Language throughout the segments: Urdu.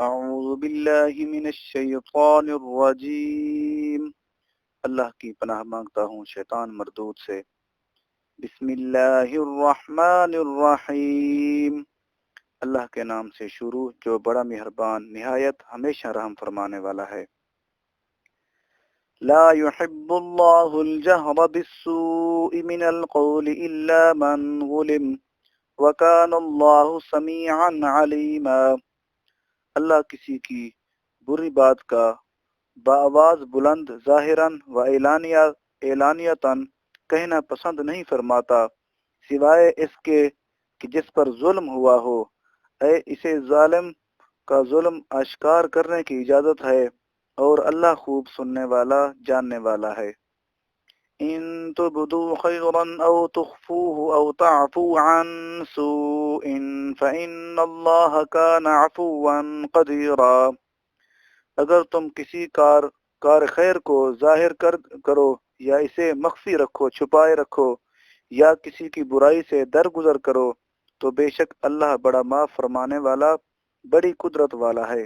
اعوذ باللہ من الشیطان الرجیم، اللہ کی پناہ مانگتا ہوں شیطان مردود سے۔ بسم اللہ الرحمن الرحیم، اللہ کے نام سے شروع جو بڑا مہربان نہایت ہمیشہ رحم فرمانے والا ہے۔ لا يحب اللہ الجہر بالسوء من القول الا من ظلم وکان اللہ سمیعا علیما۔ اللہ کسی کی بری بات کا بآواز بلند ظاہراً و اعلانیتاً کہنا پسند نہیں فرماتا، سوائے اس کے کہ جس پر ظلم ہوا ہو۔ اسے ظالم کا ظلم اشکار کرنے کی اجازت ہے، اور اللہ خوب سننے والا جاننے والا ہے۔ ان تبدوا خيرا او تخفوه او تعفوا عن سوء فإن الله كان عفوا قديرا۔ اگر تم کسی کار خیر کو ظاہر کرو یا اسے مخفی رکھو، چھپائے رکھو، یا کسی کی برائی سے درگزر کرو، تو بے شک اللہ بڑا معاف فرمانے والا، بڑی قدرت والا ہے۔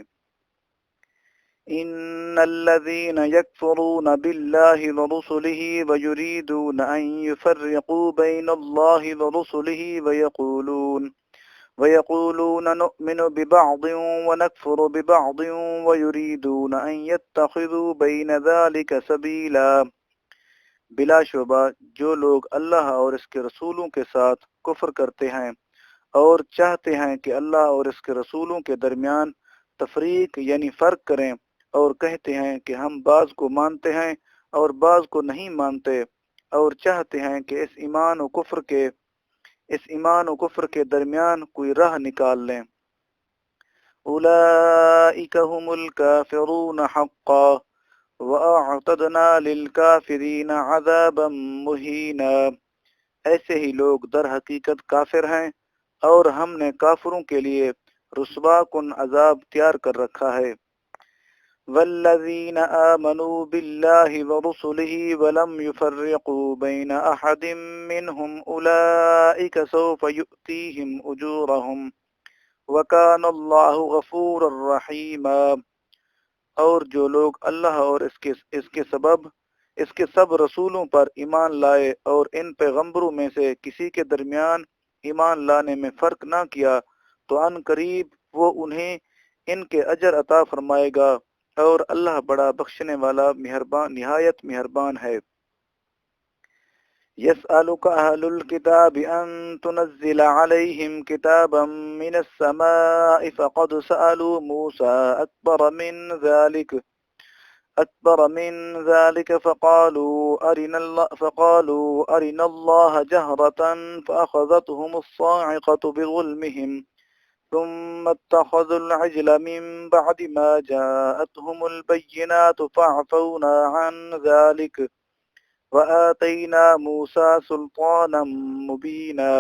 ان الذين يكفرون بالله ورسله ويريدون ان يفرقوا بين الله ورسله ويقولون نؤمن ببعض ونكفر ببعض ويريدون ان يتخذوا بين ذلك سبيلا۔ بلا شبہ جو لوگ اللہ اور اس کے رسولوں کے ساتھ کفر کرتے ہیں اور چاہتے ہیں کہ اللہ اور اس کے رسولوں کے درمیان تفریق یعنی فرق کریں، اور کہتے ہیں کہ ہم بعض کو مانتے ہیں اور بعض کو نہیں مانتے، اور چاہتے ہیں کہ اس ایمان و کفر کے درمیان کوئی راہ نکال لیں۔ اولئک هم الکافرون حقا واعتدنا للکافرین عذابا مہینا۔ ایسے ہی لوگ در حقیقت کافر ہیں، اور ہم نے کافروں کے لیے رسوا کن عذاب تیار کر رکھا ہے۔ والذین آمنوا باللہ ورسلہ ولم یفرقوا بین احد منہم اولئک سوف یؤتیہم اجورہم وکان اللہ غفورا رحیما۔ اور جو لوگ اللہ اور اس کے سب رسولوں پر ایمان لائے اور ان پیغمبروں میں سے کسی کے درمیان ایمان لانے میں فرق نہ کیا، تو ان قریب وہ انہیں ان کے اجر عطا فرمائے گا، اور اللہ بڑا بخشنے والا مہربان نہایت مہربان ہے۔ يسألك أهل الكتاب أن تنزل عليهم كتابا من السماء فقد سألوا موسى أكبر من ذلك فقالوا أرنا الله جهرة فأخذتهم الصاعقة بظلمهم ثم اتخذوا العجل من بعد ما جاءتهم البينات فعفونا عن ذلك وآتينا موسى سلطانا مبینا۔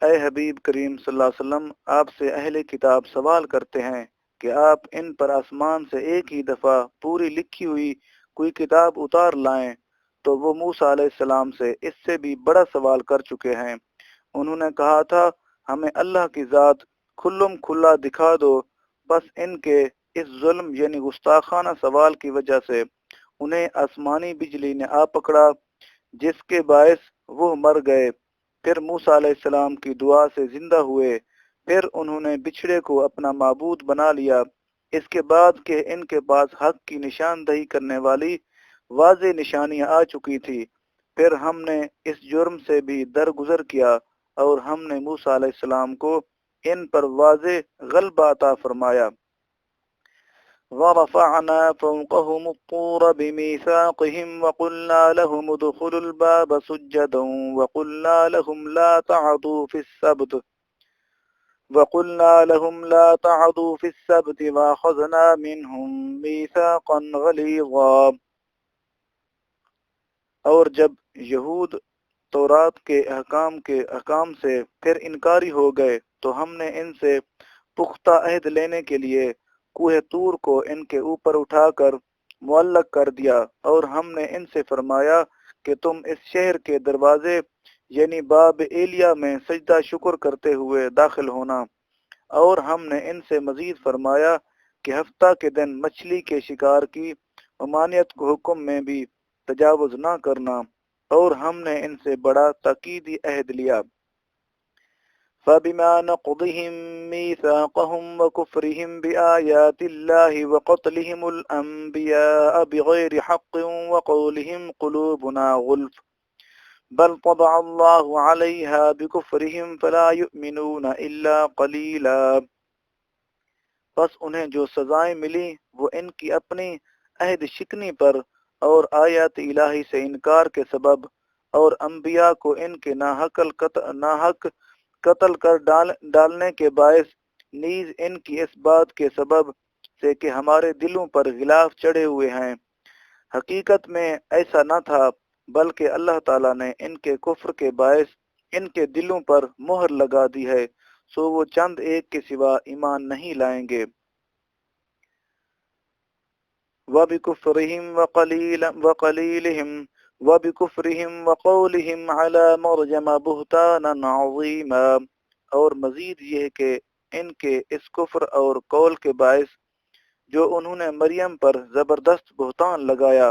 اے حبیب کریم صلی اللہ علیہ وسلم، آپ سے اہل کتاب سوال کرتے ہیں کہ آپ ان پر آسمان سے ایک ہی دفعہ پوری لکھی ہوئی کوئی کتاب اتار لائیں، تو وہ موسیٰ علیہ السلام سے اس سے بھی بڑا سوال کر چکے ہیں۔ انہوں نے کہا تھا ہمیں اللہ کی ذات کھلم کھلا دکھا دو، بس ان کے اس ظلم یعنی گستاخانہ سوال کی وجہ سے انہیں آسمانی بجلی نے آ پکڑا، جس کے باعث وہ مر گئے، پھر موسیٰ علیہ السلام کی دعا سے زندہ ہوئے، پھر انہوں نے بچھڑے کو اپنا معبود بنا لیا، اس کے بعد کہ ان کے پاس حق کی نشاندہی کرنے والی واضح نشانیاں آ چکی تھی، پھر ہم نے اس جرم سے بھی درگزر کیا، اور ہم نے موسیٰ علیہ السلام کو ان پر واضح غلبہ عطا فرمایا۔ ورفعنا فوقهم الطور بميثاقهم وقلنا لهم ادخلوا الباب سجدا وقلنا لهم لا تعدوا في السبت واخذنا منهم ميثاقا غليظا۔ اور جب یہود تورات کے احکام سے پھر انکاری ہو گئے، تو ہم نے ان سے پختہ عہد لینے کے لیے کوہ طور کو ان کے اوپر اٹھا کر معلق کر دیا، اور ہم نے ان سے فرمایا کہ تم اس شہر کے دروازے یعنی باب ایلیا میں سجدہ شکر کرتے ہوئے داخل ہونا، اور ہم نے ان سے مزید فرمایا کہ ہفتہ کے دن مچھلی کے شکار کی ممانعت کو حکم میں بھی تجاوز نہ کرنا، اور ہم نے ان سے بڑا تاکیدی عہد لیا۔ فَبِمَا نَقْضِهِمْ مِيثَاقَهُمْ وَكُفْرِهِمْ بِآيَاتِ اللَّهِ وَقَتْلِهِمُ الْأَنْبِيَاءَ بِغَيْرِ حَقٍّ وَقَوْلِهِمْ قُلُوبُنَا غُلْفٌ بَلْ طَبَعَ اللَّهُ عَلَيْهَا بِكُفْرِهِمْ فَلَا يُؤْمِنُونَ إِلَّا قَلِيلًا۔ پس انہیں جو سزائیں ملی وہ ان کی اپنی عہد شکنی پر اور آیات الہی سے انکار کے سبب، اور انبیاء کو ان کے ناحق قتل کر ڈالنے کے باعث، نیز ان کی اس بات کے سبب سے کہ ہمارے دلوں پر غلاف چڑھے ہوئے ہیں۔ حقیقت میں ایسا نہ تھا، بلکہ اللہ تعالیٰ نے ان کے کفر کے باعث ان کے دلوں پر مہر لگا دی ہے، سو وہ چند ایک کے سوا ایمان نہیں لائیں گے۔ وَبِكُفْرِهِمْ وَقَوْلِهِمْ عَلَى مَرْيَمَ بُهْتَانًا عَظِيمًا، اور مزید یہ کہ ان کے اس کفر اور قول کے باعث جو انہوں نے مریم پر زبردست بہتان لگایا۔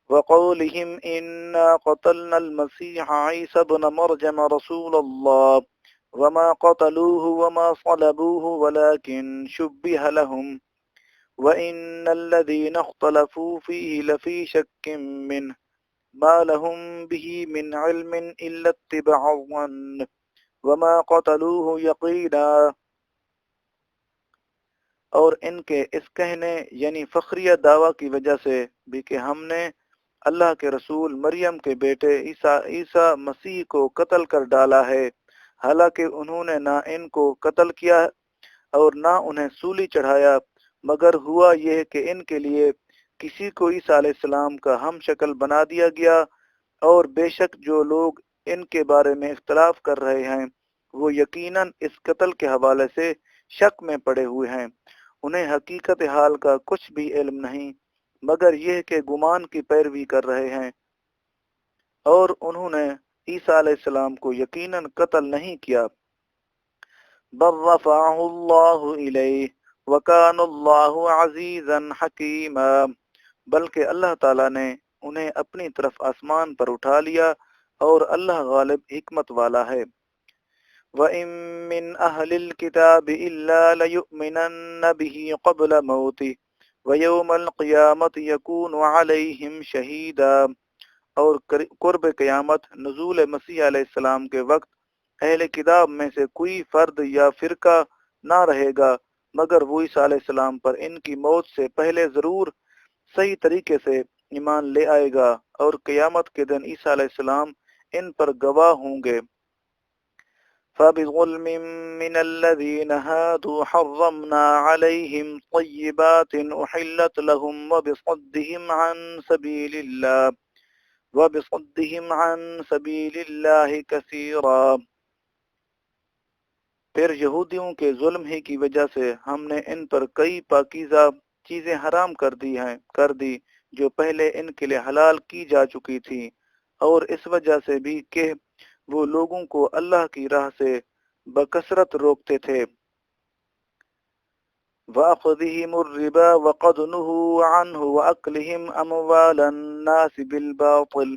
وَقَوْلِهِمْ إِنَّا قَتَلْنَا الْمَسِيحَ عِيسَى ابْنَ مَرْيَمَ رَسُولَ اللَّهِ وَمَا قَتَلُوهُ وَمَا صَلَبُوهُ وَلَكِنْ شُبِّهَ لَهُمْ وَإِنَّ الَّذِينَ اخْتَلَفُوا فِيهِ لَفِي شَكٍّ مِّنْهُ مَا لَهُمْ بِهِ مِنْ عِلْمٍ إِلَّا اتِّبَاعَ الظَّنِّ وَمَا قَتَلُوهُ يَقِينًا۔ اور ان کے اس کہنے یعنی فخریہ دعویٰ کی وجہ سے بھی کہ ہم نے اللہ کے رسول مریم کے بیٹے عیسیٰ مسیح کو قتل کر ڈالا ہے، حالانکہ انہوں نے نہ ان کو قتل کیا اور نہ انہیں سولی چڑھایا، مگر ہوا یہ کہ ان کے لیے کسی کو عیسیٰ علیہ السلام کا ہم شکل بنا دیا گیا، اور بے شک جو لوگ ان کے بارے میں اختلاف کر رہے ہیں وہ یقیناً اس قتل کے حوالے سے شک میں پڑے ہوئے ہیں۔ انہیں حقیقت حال کا کچھ بھی علم نہیں مگر یہ کہ گمان کی پیروی کر رہے ہیں، اور انہوں نے عیسیٰ علیہ السلام کو یقیناً قتل نہیں کیا۔ بل رفعہ اللہ الیہ وکان اللہ عزیزا حکیما، بلکہ اللہ تعالیٰ نے انہیں اپنی طرف آسمان پر اٹھا لیا اور اللہ غالب حکمت والا ہے۔ وَإِن مِّنْ أَهْلِ الْكِتَابِ إِلَّا لَيُؤْمِنَنَّ بِهِ قَبْلَ مَوْتِهِ وَيَوْمَ الْقِيَامَةِ يَكُونُ عَلَيْهِمْ شَهِيدًا، اور قرب قیامت نزول مسیح علیہ السلام کے وقت اہل کتاب میں سے کوئی فرد یا فرقہ نہ رہے گا مگر وہ عیسیٰ علیہ السلام پر ان کی موت سے پہلے ضرور صحیح طریقے سے ایمان لے آئے گا، اور قیامت کے دن عیسیٰ علیہ السلام ان پر گواہ ہوں گے۔ فَبِظُلْمٍ مِّنَ الَّذِينَ هَادُوا حَرَّمْنَا عَلَيْهِمْ طَيِّبَاتٍ أُحِلَّتْ لَهُمْ وَبِصَدِّهِمْ عَن سَبِيلِ اللَّهِ كَثِيرًا۔ پھر یہودیوں کے ظلم ہی کی وجہ سے ہم نے ان پر کئی پاکیزہ چیزیں حرام کر دی جو پہلے ان کے لیے حلال کی جا چکی تھی، اور اس وجہ سے بھی کہ وہ لوگوں کو اللہ کی راہ سے بکثرت روکتے تھے۔ وَأَخْذِهِمُ الرِّبَا وَقَدْ نُهُوا عَنْهُ وَأَكْلِهِمْ أَمْوَالَ النَّاسِ بِالْبَاطِلِ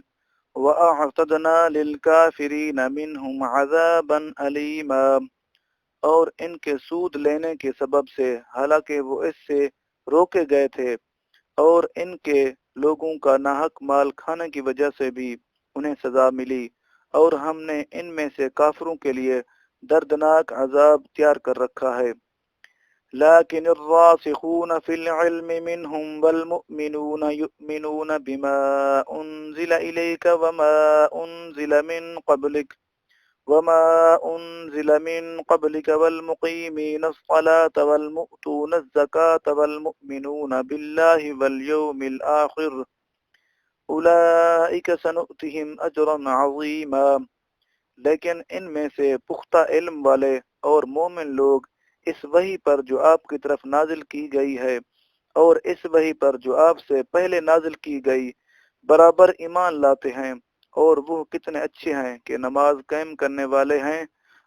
وَأَعْتَدْنَا لِلْكَافِرِينَ مِنْهُمْ عَذَابًا أَلِيمًا، اور ان کے سود لینے کے سبب سے حالانکہ وہ اس سے روکے گئے تھے، اور ان کے لوگوں کا ناحق مال کھانے کی وجہ سے بھی انہیں سزا ملی، اور ہم نے ان میں سے کافروں کے لیے دردناک عذاب تیار کر رکھا ہے۔ لیکن الراسخون فی العلم منہم والمؤمنون یؤمنون بما انزل الیک وما انزل من قبلک والمقیمین الصلاة والمؤتون الزکاة والمؤمنون باللہ والیوم الآخر اولئک سنؤتہم اجرا عظیما، لیکن ان میں سے پختہ علم والے اور مومن لوگ اس وحی پر جو آپ کی طرف نازل کی گئی ہے اور اس وحی پر جو آپ سے پہلے نازل کی گئی برابر ایمان لاتے ہیں، اور وہ کتنے اچھے ہیں کہ نماز قائم کرنے والے ہیں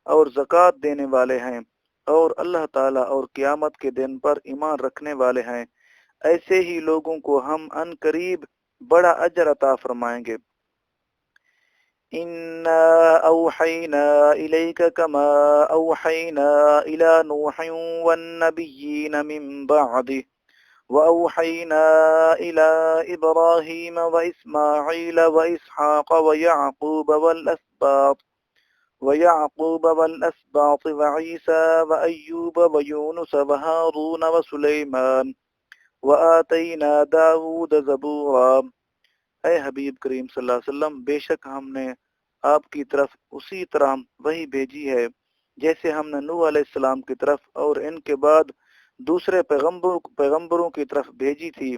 اور زکوٰۃ دینے والے ہیں، اور اللہ تعالیٰ اور قیامت کے دن پر ایمان رکھنے والے ہیں، ایسے ہی لوگوں کو ہم ان قریب بڑا اجر عطا فرمائیں گے۔ اِنَّا أَوْحَيْنَا إِلَيْكَ كَمَا أَوْحَيْنَا إِلَى نُوحٍ وَالنَّبِيِّينَ مِن بَعْدِهِ وَأَوْحَيْنَا إِلَى إِبْرَاهِيمَ وَإِسْمَاعِيلَ وَإِسْحَاقَ وَيَعْقُوبَ وَالْأَسْبَاطِ وَعِيسَى وَأَيُّوبَ وَيُونُسَ وَهَارُونَ وَسُلَيْمَانَ وَآتَيْنَا دَاوُودَ زَبُورًا۔ اے حبیب کریم صلی اللہ علیہ وسلم، بے شک ہم نے آپ کی طرف اسی طرح وہی بھیجی ہے جیسے ہم نے نوح علیہ السلام کی طرف اور ان کے بعد دوسرے پیغمبروں کی طرف بھیجی تھی،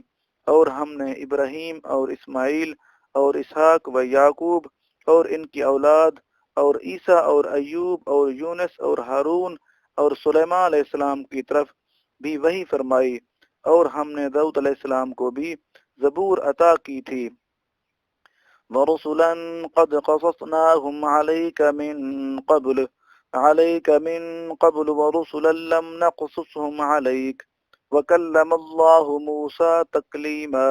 اور ہم نے ابراہیم اور اسماعیل اور اسحاق و یعقوب اور ان کی اولاد اور عیسیٰ اور ایوب اور یونس اور ہارون اور سلیمان علیہ السلام کی طرف بھی وہی فرمائی، اور ہم نے داؤد علیہ السلام کو بھی زبور عطا کی تھی۔ وَرُسُلًا قَدْ قَصَصْنَاهُمْ عَلَيْكَ مِن قَبْلُ وَرُسُلًا لَّمْ نَقْصُصْهُمْ عَلَيْكَ وَكَلَّمَ اللَّهُ مُوسَىٰ تَكْلِيمًا۔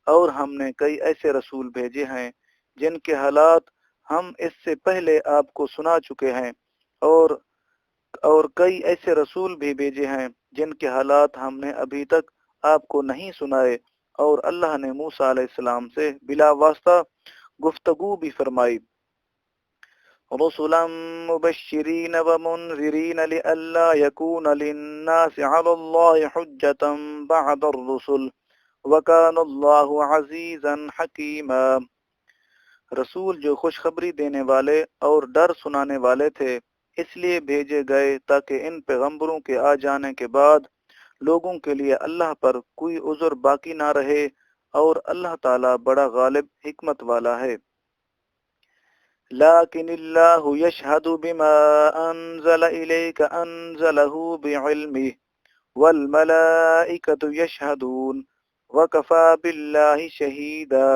اور ہم نے کئی ایسے رسول بھیجے ہیں جن کے حالات ہم اس سے پہلے آپ کو سنا چکے ہیں، اور کئی ایسے رسول بھی بھیجے ہیں جن کے حالات ہم نے ابھی تک آپ کو نہیں سنائے، اور اللہ نے موسیٰ علیہ السلام سے بلا واسطہ گفتگو بھی فرمائی۔ رسلا مبشرین ومنذرین لئلا یکون للناس علی اللہ حجة بعد الرسل وکان اللہ عزیزا حکیما۔ رسول جو خوشخبری دینے والے اور ڈر سنانے والے تھے، اس لیے بھیجے گئے تاکہ ان پیغمبروں کے آ جانے کے بعد لوگوں کے لیے اللہ پر کوئی عذر باقی نہ رہے، اور اللہ تعالیٰ بڑا غالب حکمت والا ہے۔ لیکن اللہ یشہد بما انزل الیک انزلہ بعلمہ والملائکۃ یشہدون وکفی باللہ شہیدا۔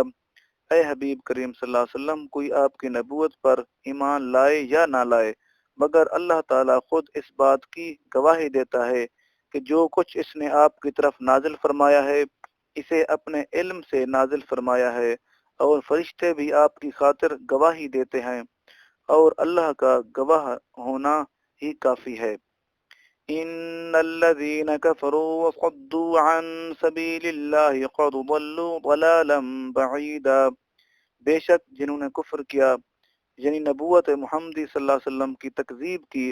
اے حبیب کریم صلی اللہ علیہ وسلم، کوئی آپ کی نبوت پر ایمان لائے یا نہ لائے، مگر اللہ تعالیٰ خود اس بات کی گواہی دیتا ہے کہ جو کچھ اس نے آپ کی طرف نازل فرمایا ہے اسے اپنے علم سے نازل فرمایا ہے، اور فرشتے بھی آپ کی خاطر گواہی دیتے ہیں، اور اللہ کا گواہ ہونا ہی کافی ہے۔ ان الذين كفروا وصدوا عن سبيل الله قد ضلوا ضلالا بعيدا۔ بے شک جنہوں نے کفر کیا، یعنی نبوت محمدی صلی اللہ علیہ وسلم کی تکذیب کی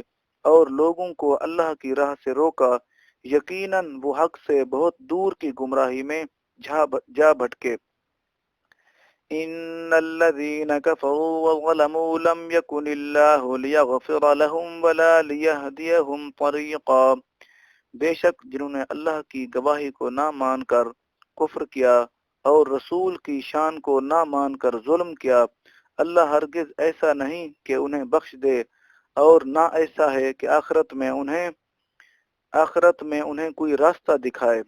اور لوگوں کو اللہ کی راہ سے روکا، یقیناً وہ حق سے بہت دور کی گمراہی میں جا بھٹکے۔ ان الذين كفروا وظلموا لم يكن الله ليغفر لهم ولا ليهديهم طريقا۔ بے شک جنہوں نے اللہ کی گواہی کو نہ مان کر کفر کیا اور رسول کی شان کو نہ مان کر ظلم کیا، اللہ ہرگز ایسا نہیں کہ انہیں بخش دے، اور نہ ایسا ہے کہ آخرت میں انہیں کوئی راستہ دکھائے۔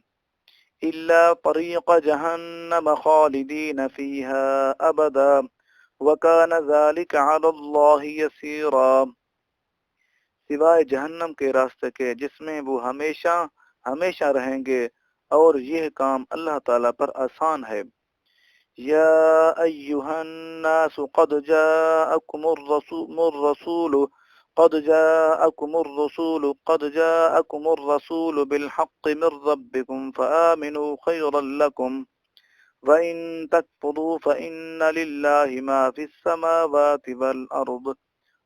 الا طریق جہنم خالدین فیہا ابدا وکان ذلک علی اللہ یسیرا۔ سوائے جہنم کے راستے کے جس میں وہ ہمیشہ رہیں گے، اور یہ کام اللہ تعالیٰ پر آسان ہے۔ یا ایہا الناس قد جاءکم الرسول بالحق من ربکم فآمنوا خیرا لکم وَإِن تَكْفُرُوا فَإِنَّ لِلَّهِ مَا فِي السَّمَاوَاتِ وَالْأَرْضِ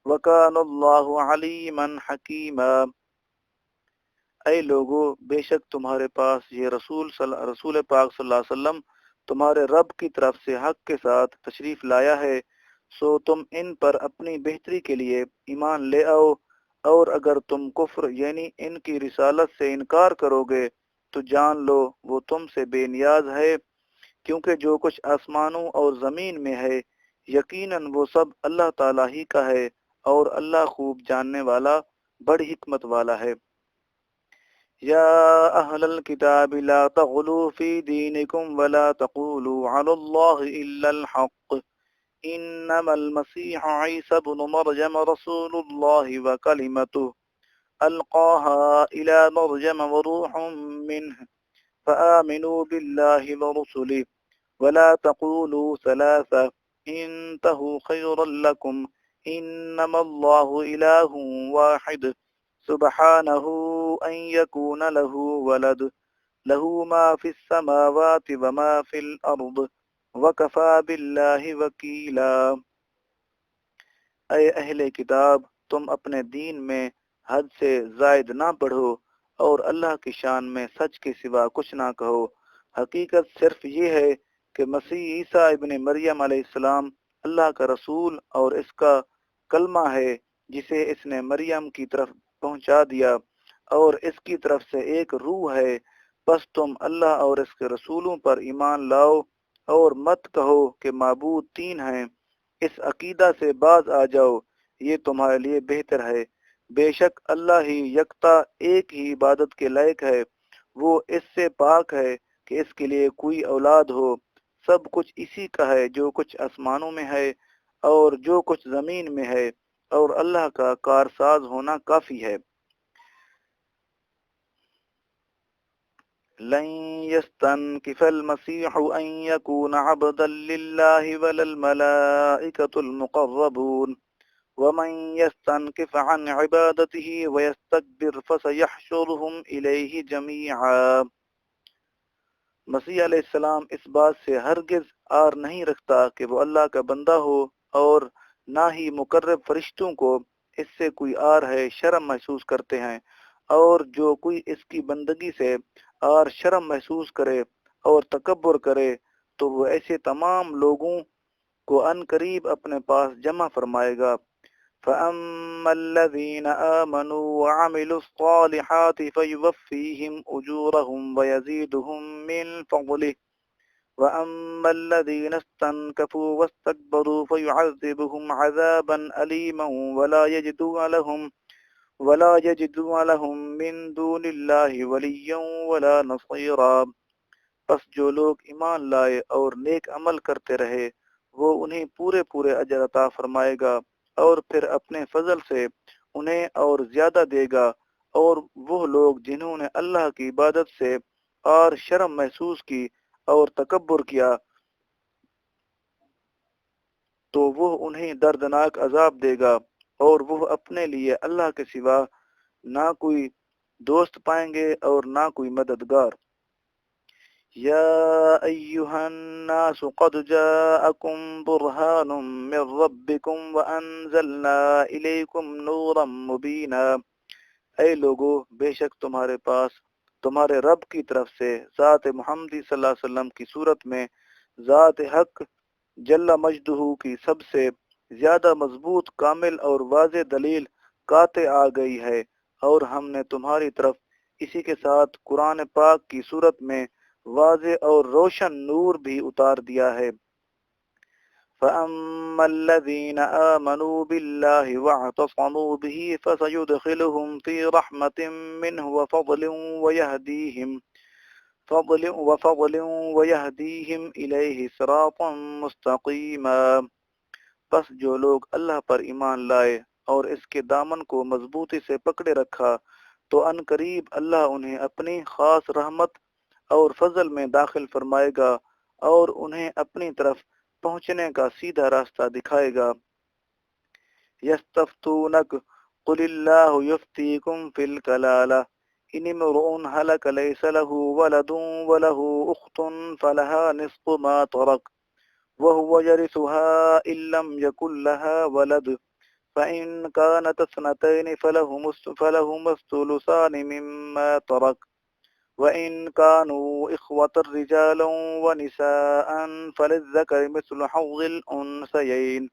وَكَانَ اللَّهُ عَلِيمًا حَكِيمًا۔ اے لوگو، بے شک تمہارے پاس یہ رسول پاک صلی اللہ علیہ وسلم تمہارے رب کی طرف سے حق کے ساتھ تشریف لایا ہے، سو تم ان پر اپنی بہتری کے لیے ایمان لے آؤ، اور اگر تم کفر یعنی ان کی رسالت سے انکار کرو گے تو جان لو وہ تم سے بے نیاز ہے، کیونکہ جو کچھ آسمانوں اور زمین میں ہے یقیناً وہ سب اللہ تعالیٰ ہی کا ہے، اور اللہ خوب جاننے والا بڑی حکمت والا ہے۔ یا اہل الکتاب لا تغلوا فی دینکم ولا تقولوا علی اللہ الا الحق انما المسیح عیسی بن مریم رسول اللہ وکلمتہ ألقاها إلى مريم وروح منه فآمنوا بالله ورسله ولا تقولوا ثلاثة انتهوا خيرا لكم إنما الله إله واحد سبحانه أن يكون له ولد له ما في السماوات وما في الأرض وكفى بالله وكيلا۔ اے اہل کتاب، تم اپنے دین میں حد سے زائد نہ بڑھو اور اللہ کی شان میں سچ کے سوا کچھ نہ کہو۔ حقیقت صرف یہ ہے کہ مسیح عیسیٰ ابن مریم علیہ السلام اللہ کا رسول اور اس کا کلمہ ہے جسے اس نے مریم کی طرف پہنچا دیا، اور اس کی طرف سے ایک روح ہے۔ بس تم اللہ اور اس کے رسولوں پر ایمان لاؤ اور مت کہو کہ معبود تین ہیں۔ اس عقیدہ سے باز آ جاؤ، یہ تمہارے لیے بہتر ہے۔ بے شک اللہ ہی یکتا ایک ہی عبادت کے لائق ہے، وہ اس سے پاک ہے کہ اس کے لیے کوئی اولاد ہو۔ سب کچھ اسی کا ہے، جو کچھ آسمانوں میں ہے اور جو کچھ زمین میں ہے، اور اللہ کا کارساز ہونا کافی ہے۔ لن يستنكف المسيح أن يكون عبدا لله ولا الملائكة المقربون ومن يستنكف عن عبادته ويستكبر فسيحشرهم إليه جميعا۔ مسیح علیہ السلام اس بات سے ہرگز آر نہیں رکھتا کہ وہ اللہ کا بندہ ہو، اور نہ ہی مقرب فرشتوں کو اس سے کوئی آر ہے شرم محسوس کرتے ہیں، اور جو کوئی اس کی بندگی سے اور شرم محسوس کرے اور تکبر کرے تو وہ ایسے تمام لوگوں کو ان قریب اپنے پاس جمع فرمائے گا۔ فَأَمَّا الَّذِينَ آمَنُوا وَعَمِلُوا الصَّالِحَاتِ فَيُوَفِّيهِمْ أُجُورَهُمْ وَيَزِيدُهُمْ مِنْ فَضْلِهِ وَأَمَّا الَّذِينَ اسْتَنكَفُوا وَاسْتَكْبَرُوا فَيُعَذِّبُهُمْ عَذَابًا أَلِيمًا ولا يجدون لهم من دون الله وليا ولا نصيرا۔ پس جو لوگ ایمان لائے اور نیک عمل کرتے رہے، وہ انہیں پورے پورے اجر عطا فرمائے گا، اور پھر اپنے فضل سے انہیں اور زیادہ دے گا۔ اور وہ لوگ جنہوں نے اللہ کی عبادت سے اور شرم محسوس کی اور تکبر کیا، تو وہ انہیں دردناک عذاب دے گا، اور وہ اپنے لیے اللہ کے سوا نہ کوئی دوست پائیں گے اور نہ کوئی مددگار۔ یا ایہا الناس قد جاءکم برہان من ربکم وانزلنا الیکم نورا مبینا۔ اے لوگو، بے شک تمہارے پاس تمہارے رب کی طرف سے ذات محمدی صلی اللہ علیہ وسلم کی صورت میں ذات حق جل مجدہ کی سب سے زیادہ مضبوط، کامل اور واضح دلیل قاطع آ گئی ہے، اور ہم نے تمہاری طرف اسی کے ساتھ قرآن پاک کی صورت میں واضح اور روشن نور بھی اتار دیا ہے۔ فَأَمَّا الَّذِينَ آمَنُوا بِاللَّهِ وَاعْتَصَمُوا بِهِ فَسَيُدْخِلُهُمْ فِي رَحْمَةٍ مِّنْهُ وَفَضْلٍ وَيَهْدِيهِمْ إِلَيْهِ صِرَاطًا مُسْتَقِيمًا۔ پس جو لوگ اللہ پر ایمان لائے اور اس کے دامن کو مضبوطی سے پکڑے رکھا، تو ان قریب اللہ انہیں اپنی خاص رحمت اور فضل میں داخل فرمائے گا، اور انہیں اپنی طرف پہنچنے کا سیدھا راستہ دکھائے گا۔ یستفتونک قل اللہ یفتیکم فی الکلالہ ان امرؤ ہلک لیس له ولد وله اخت فلها نصف ما ترک وهو يرثها إن لم يكن لها ولد فإن كانت اثنتين فلهما الثلثان مما ترك وإن كانوا إخوة رجالا ونساء فللذكر مثل حظ الأنثيين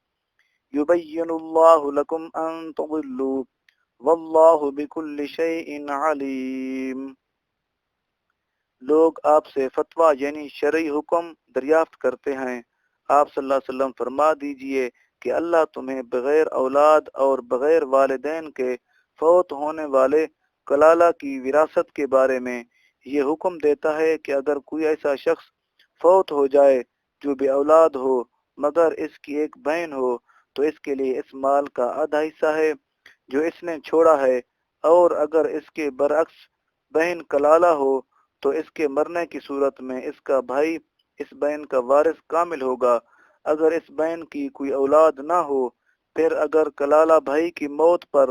يبين الله لكم أن تضلوا والله بكل شيء عليم۔ لوگ آپ سے فتویٰ یعنی شرعی حکم دریافت کرتے ہیں۔ آپ صلی اللہ علیہ وسلم فرما دیجئے کہ اللہ تمہیں بغیر اولاد اور بغیر والدین کے فوت ہونے والے کلالہ کی وراثت کے بارے میں یہ حکم دیتا ہے کہ اگر کوئی ایسا شخص فوت ہو جائے جو بے اولاد ہو مگر اس کی ایک بہن ہو، تو اس کے لیے اس مال کا آدھا حصہ ہے جو اس نے چھوڑا ہے، اور اگر اس کے برعکس بہن کلالہ ہو تو اس کے مرنے کی صورت میں اس کا بھائی اس بہن کا وارث کامل ہوگا۔ اگر اس بہن کی کوئی اولاد نہ ہو، پھر اگر کلالہ بھائی کی موت پر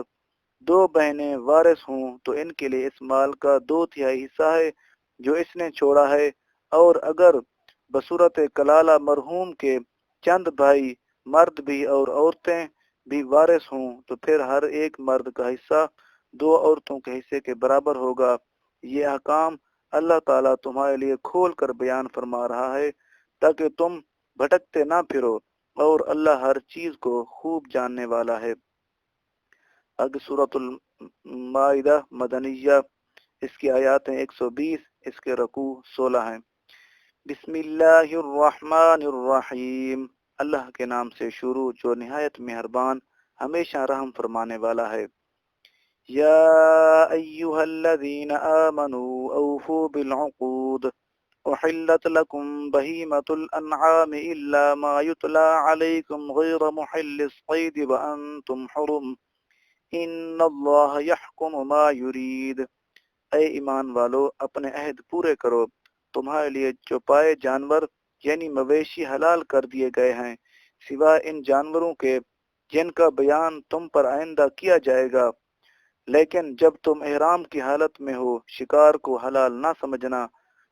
دو بہنیں وارث ہوں تو ان کے لیے اس مال کا 2/3 حصہ ہے جو اس نے چھوڑا ہے۔ اور اگر بصورت کلالہ مرحوم کے چند بھائی مرد بھی اور عورتیں بھی وارث ہوں تو پھر ہر ایک مرد کا حصہ 2 عورتوں کے حصے کے برابر ہوگا۔ یہ احکام اللہ تعالیٰ تمہارے لیے کھول کر بیان فرما رہا ہے تاکہ تم بھٹکتے نہ پھرو، اور اللہ ہر چیز کو خوب جاننے والا ہے۔ اگر سورۃ المائدہ مدنیہ، اس کی آیاتیں 120، اس کے رکوع 16 ہیں۔ بسم اللہ الرحمن الرحیم، اللہ کے نام سے شروع جو نہایت مہربان ہمیشہ رحم فرمانے والا ہے۔ یا ایہا الذین آمنوا اوفوا بالعقود احلت لکم بہیمۃ الانعام الا ما یتلی علیکم غیر محل الصید وانتم حرم ان اللہ یحکم ما یرید۔ اے ایمان والو، اپنے عہد پورے کرو، تمہارے لیے چوپائے جانور یعنی مویشی حلال کر دیے گئے ہیں سوائے ان جانوروں کے جن کا بیان تم پر آئندہ کیا جائے گا، لیکن جب تم احرام کی حالت میں ہو شکار کو حلال نہ سمجھنا،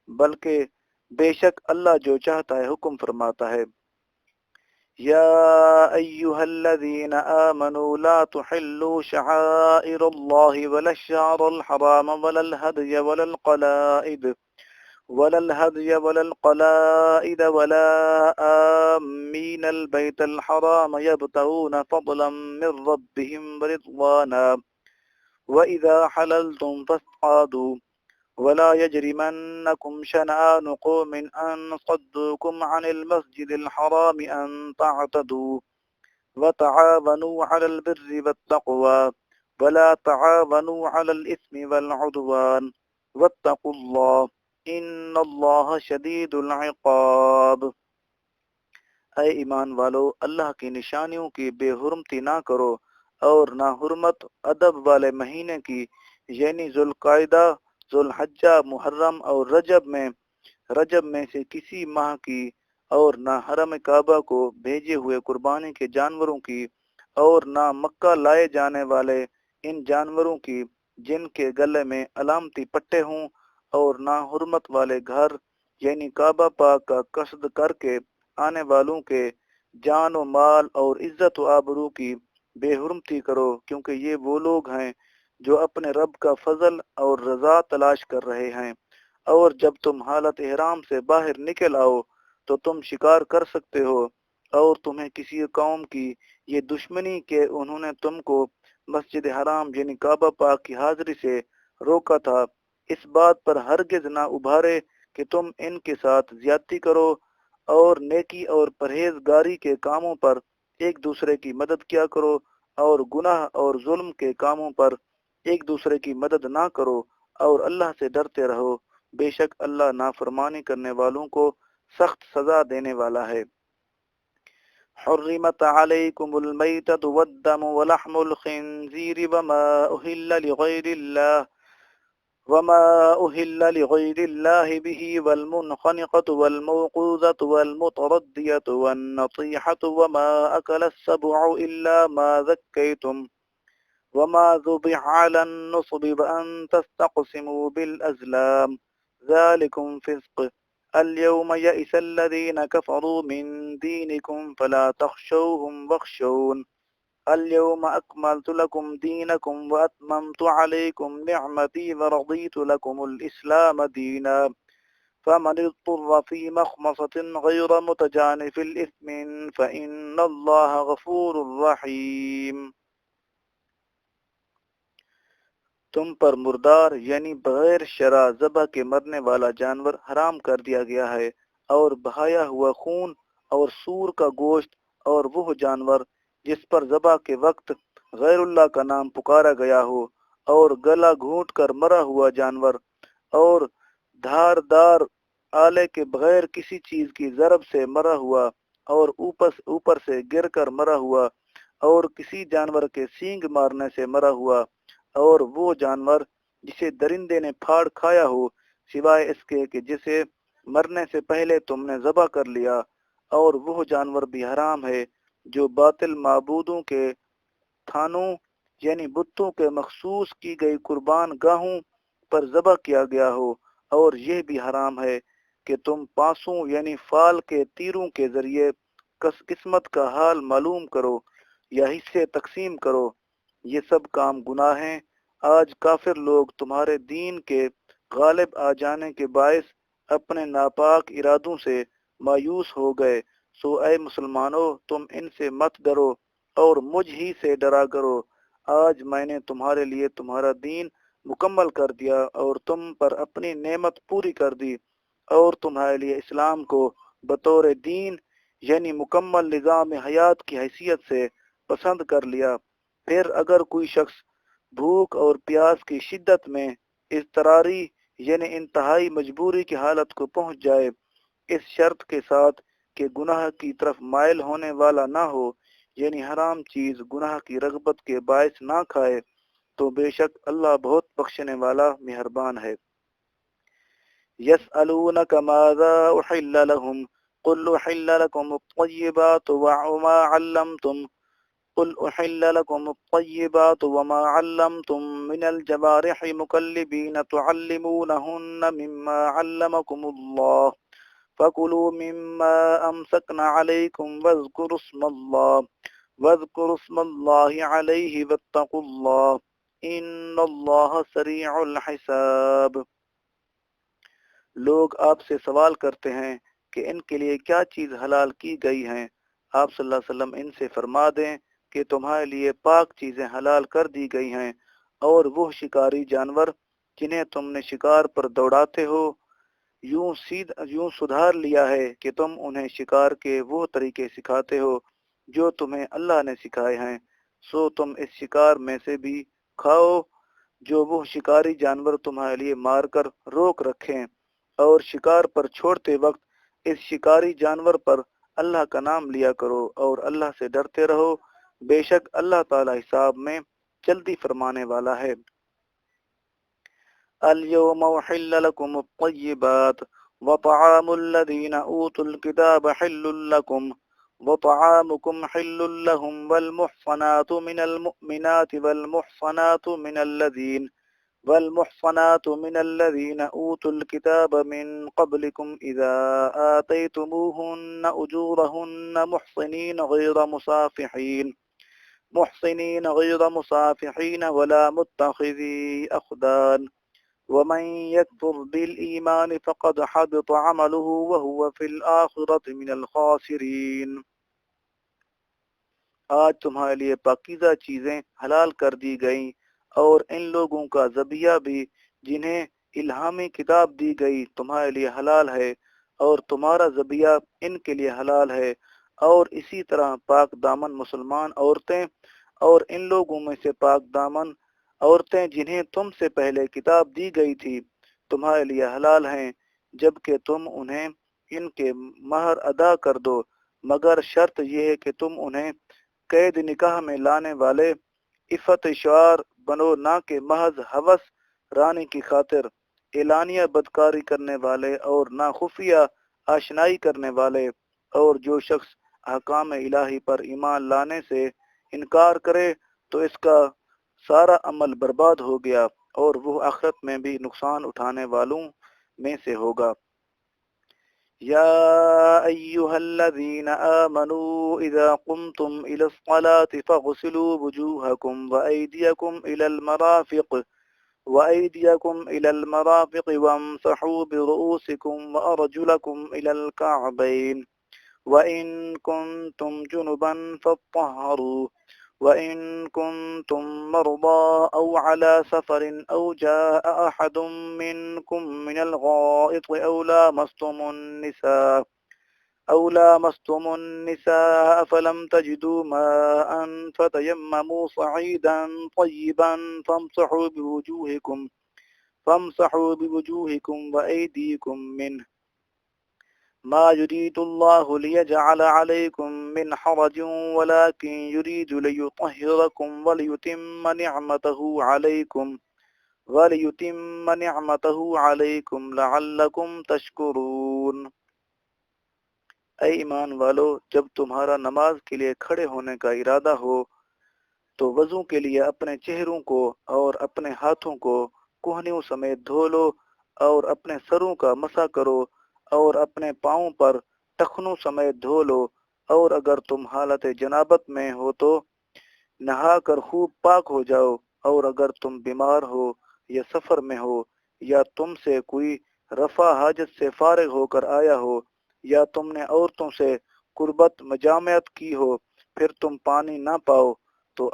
بلکہ بے شک اللہ جو چاہتا ہے حکم فرماتا ہے۔ یا ایہا الذین آمنوا لا تحلوا شعائر اللہ ولا الشہر الحرام ولا الہدی ولا القلائد ولا آمین البیت الحرام یبتغون فضلا من ربهم ورضوانا وَإِذَا حَلَلْتُمْ فَاصْطَادُوا وَلَا يَجْرِمَنَّكُمْ شَنَآنُ قَوْمٍ أَن صَدُّوكُمْ عَنِ الْمَسْجِدِ الْحَرَامِ أَن تَعْتَدُوا وَتَعَاوَنُوا عَلَى الْبِرِّ وَالتَّقْوَى وَلَا تَعَاوَنُوا عَلَى الْإِثْمِ وَالْعُدْوَانِ وَاتَّقُوا اللَّهَ إِنَّ اللَّهَ شَدِيدُ الْعِقَابِ۔ اے ایمان والو، اللہ کی نشانیوں کی بے حرمتی نہ کرو اور نہ حرمت ادب والے مہینے کی یعنی ذوالقعدہ، ذوالحجہ، محرم اور رجب میں سے کسی ماہ کی، اور نہ حرم کعبہ کو بھیجے ہوئے قربانی کے جانوروں کی، اور نہ مکہ لائے جانے والے ان جانوروں کی جن کے گلے میں علامتی پٹے ہوں، اور نہ حرمت والے گھر یعنی کعبہ پاک کا قصد کر کے آنے والوں کے جان و مال اور عزت و آبرو کی بے حرمتی کرو، کیونکہ یہ وہ لوگ ہیں جو اپنے رب کا فضل اور رضا تلاش کر رہے ہیں۔ اور جب تم حالت احرام سے باہر نکل آؤ تو تم شکار کر سکتے ہو، اور تمہیں کسی قوم کی یہ دشمنی کہ انہوں نے تم کو مسجد حرام یعنی کعبہ پاک کی حاضری سے روکا تھا، اس بات پر ہرگز نہ ابھارے کہ تم ان کے ساتھ زیادتی کرو، اور نیکی اور پرہیزگاری کے کاموں پر ایک دوسرے کی مدد کیا کرو، اور گناہ اور ظلم کے کاموں پر ایک دوسرے کی مدد نہ کرو، اور اللہ سے ڈرتے رہو، بے شک اللہ نافرمانی کرنے والوں کو سخت سزا دینے والا ہے۔ حرمت علیکم المیتۃ والدم ولحم الخنزیر وما أهل لغير الله به والمنخنقة والموقوذة والمتردية والنطيحة وما أكل السبع إلا ما ذكيتم وما ذبح على النصب وأن تستقسموا بالأزلام ذلكم فسق اليوم يئس الذين كفروا من دينكم فلا تخشوهم واخشون اليوم أكملت لكم دينكم وأتممت عليكم نعمتي ورضيت لكم الإسلام دينا فمن اضطر في مخمصة غير متجانف الإثم فإن الله غفور رحيم۔ تم پر مردار یعنی بغیر شرع ذبح کے مرنے والا جانور حرام کر دیا گیا ہے، اور بہایا ہوا خون اور سور کا گوشت، اور وہ جانور جس پر ذبح کے وقت غیر اللہ کا نام پکارا گیا ہو، اور گلا گھونٹ کر مرا ہوا جانور، اور دھاردار آلے کے بغیر کسی چیز کی ضرب سے مرا ہوا، اور اوپر سے گر کر مرا ہوا، اور کسی جانور کے سینگ مارنے سے مرا ہوا، اور وہ جانور جسے درندے نے پھاڑ کھایا ہو سوائے اس کے کہ جسے مرنے سے پہلے تم نے ذبح کر لیا، اور وہ جانور بھی حرام ہے جو باطل معبودوں کے تھانوں یعنی بتوں کے مخصوص کی گئی قربان گاہوں پر ذبح کیا گیا ہو، اور یہ بھی حرام ہے کہ تم پاسوں یعنی فال کے تیروں کے ذریعے قسمت کا حال معلوم کرو یا حصے تقسیم کرو، یہ سب کام گناہ ہیں۔ آج کافر لوگ تمہارے دین کے غالب آ جانے کے باعث اپنے ناپاک ارادوں سے مایوس ہو گئے، سو اے مسلمانوں تم ان سے مت ڈرو اور مجھ ہی سے ڈرا کرو۔ آج میں نے تمہارے لیے تمہارا دین مکمل کر دیا اور تم پر اپنی نعمت پوری کر دی، اور تمہارے لیے اسلام کو بطور دین یعنی مکمل نظام حیات کی حیثیت سے پسند کر لیا۔ پھر اگر کوئی شخص بھوک اور پیاس کی شدت میں اضطراری یعنی انتہائی مجبوری کی حالت کو پہنچ جائے، اس شرط کے ساتھ کہ گناہ کی طرف مائل ہونے والا نہ ہو یعنی حرام چیز گناہ کی رغبت کے باعث نہ کھائے، تو بے شک اللہ بہت بخشنے والا مہربان ہے۔ يسألونك ماذا أحل لهم قل أحل لكم الطيبات وما علمتم قل أحل لكم الطيبات وما علمتم من الجوارح مكلبين تعلمونهن مما علمكم الله فكلوا مما أمسكنا عليكم واذكروا اسم الله عليه واتقوا الله إن الله سريع الحساب۔ لوگ آپ سے سوال کرتے ہیں کہ ان کے لیے کیا چیز حلال کی گئی ہیں، آپ صلی اللہ علیہ وسلم ان سے فرما دیں کہ تمہارے لیے پاک چیزیں حلال کر دی گئی ہیں، اور وہ شکاری جانور جنہیں تم نے شکار پر دوڑاتے ہو یوں سدھار لیا ہے کہ تم انہیں شکار کے وہ طریقے سکھاتے ہو جو تمہیں اللہ نے سکھائے ہیں، سو تم اس شکار میں سے بھی کھاؤ جو وہ شکاری جانور تمہارے لیے مار کر روک رکھیں، اور شکار پر چھوڑتے وقت اس شکاری جانور پر اللہ کا نام لیا کرو اور اللہ سے ڈرتے رہو، بے شک اللہ تعالی حساب میں جلدی فرمانے والا ہے۔ اليوم أحل لكم الطيبات وطعام الذين أوتوا الكتاب حل لكم وطعامكم حل لهم والمحصنات من المؤمنات والمحصنات من الذين أوتوا الكتاب من قبلكم إذا آتيتموهن أجورهن محصنين غير مصافحين ولا متخذي أخدان ومن يكفر بالإيمان فقد حبط عمله وهو في الآخرة من الخاسرين۔ آج تمہارے لیے پاکیزہ چیزیں حلال کر دی گئیں، اور ان لوگوں کا ذبیحہ بھی جنہیں الہامی کتاب دی گئی تمہارے لیے حلال ہے، اور تمہارا ذبیحہ ان کے لیے حلال ہے، اور اسی طرح پاک دامن مسلمان عورتیں اور ان لوگوں میں سے پاک دامن عورتیں جنہیں تم سے پہلے کتاب دی گئی تھی تمہارے لیے حلال ہیں، جبکہ تم انہیں ان کے مہر ادا کر دو، مگر شرط یہ ہے کہ تم انہیں قید نکاح میں لانے والے عفت شعار بنو، نہ کہ محض ہوس رانی کی خاطر، اعلانیہ بدکاری کرنے والے اور نہ خفیہ آشنائی کرنے والے۔ اور جو شخص احکام الہی پر ایمان لانے سے انکار کرے تو اس کا سارا عمل برباد ہو گیا، اور وہ آخرت میں بھی نقصان اٹھانے والوں میں سے ہوگا۔ یا ایہا الذین آمنوا اذا قمتم الى الصلاة فاغسلوا وجوہکم وأيديكم إلى المرافق وامسحوا برؤوسكم وأرجلكم إلى الكعبين وإن كنتم جنبا فاطهروا وإن كنتم مرضى أو على سفر أو جاء أحد منكم من الغائط أو لامستم النساء فلم تجدوا ماء فتيمموا صعيدا طيبا فامسحوا بوجوهكم وأيديكم منه ما يريد الله ليجعل عليكم من حرج ولكن يريد ليطهركم وليتم نعمته عليكم لعلكم تشكرون۔ اے ایمان والو، جب تمہارا نماز کے لیے کھڑے ہونے کا ارادہ ہو تو وضو کے لیے اپنے چہروں کو اور اپنے ہاتھوں کو کوہنیوں سمیت دھو لو، اور اپنے سروں کا مسح کرو، اور اپنے پاؤں پر ٹخنوں سمیت دھو لو، اور اگر تم حالت جنابت میں ہو تو نہا کر خوب پاک ہو جاؤ، اور اگر تم بیمار ہو یا سفر میں ہو، یا تم سے کوئی رفع حاجت سے فارغ ہو کر آیا ہو، یا تم نے عورتوں سے قربت مجامعت کی ہو، پھر تم پانی نہ پاؤ تو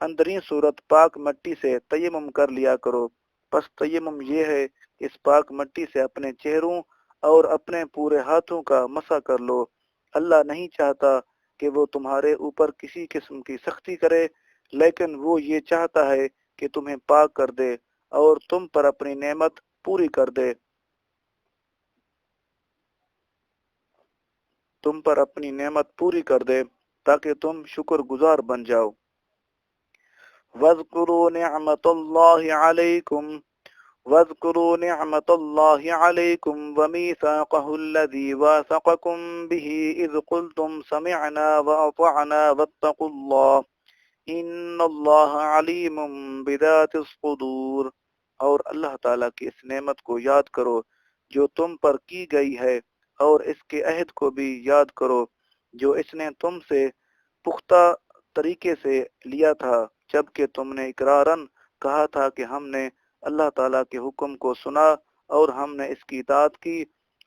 اندرین صورت پاک مٹی سے تیمم کر لیا کرو۔ پس تیمم یہ ہے کہ اس پاک مٹی سے اپنے چہروں اور اپنے پورے ہاتھوں کا مسح کر لو۔ اللہ نہیں چاہتا کہ وہ تمہارے اوپر کسی قسم کی سختی کرے، لیکن وہ یہ چاہتا ہے کہ تمہیں پاک کر دے اور تم پر اپنی نعمت پوری کر دے، تاکہ تم شکر گزار بن جاؤ۔ وَاذْكُرُوا نِعْمَةَ اللَّهِ عَلَيْكُمْ وَمِيثَاقَهُ الَّذِي وَاثَقَكُمْ بِهِ إِذْ قُلْتُمْ سَمِعْنَا وَأَطَعْنَا وَاتَّقُوا اللَّهَ إِنَّ اللَّهَ عَلِيمٌ بِذَاتِ الصُّدُورِ۔ اور اللہ تعالیٰ کی اس نعمت کو یاد کرو جو تم پر کی گئی ہے، اور اس کے عہد کو بھی یاد کرو جو اس نے تم سے پختہ طریقے سے لیا تھا، جبکہ تم نے اقرارن کہا تھا کہ ہم نے اللہ تعالیٰ کے حکم کو سنا اور ہم نے اس کی اطاعت کی،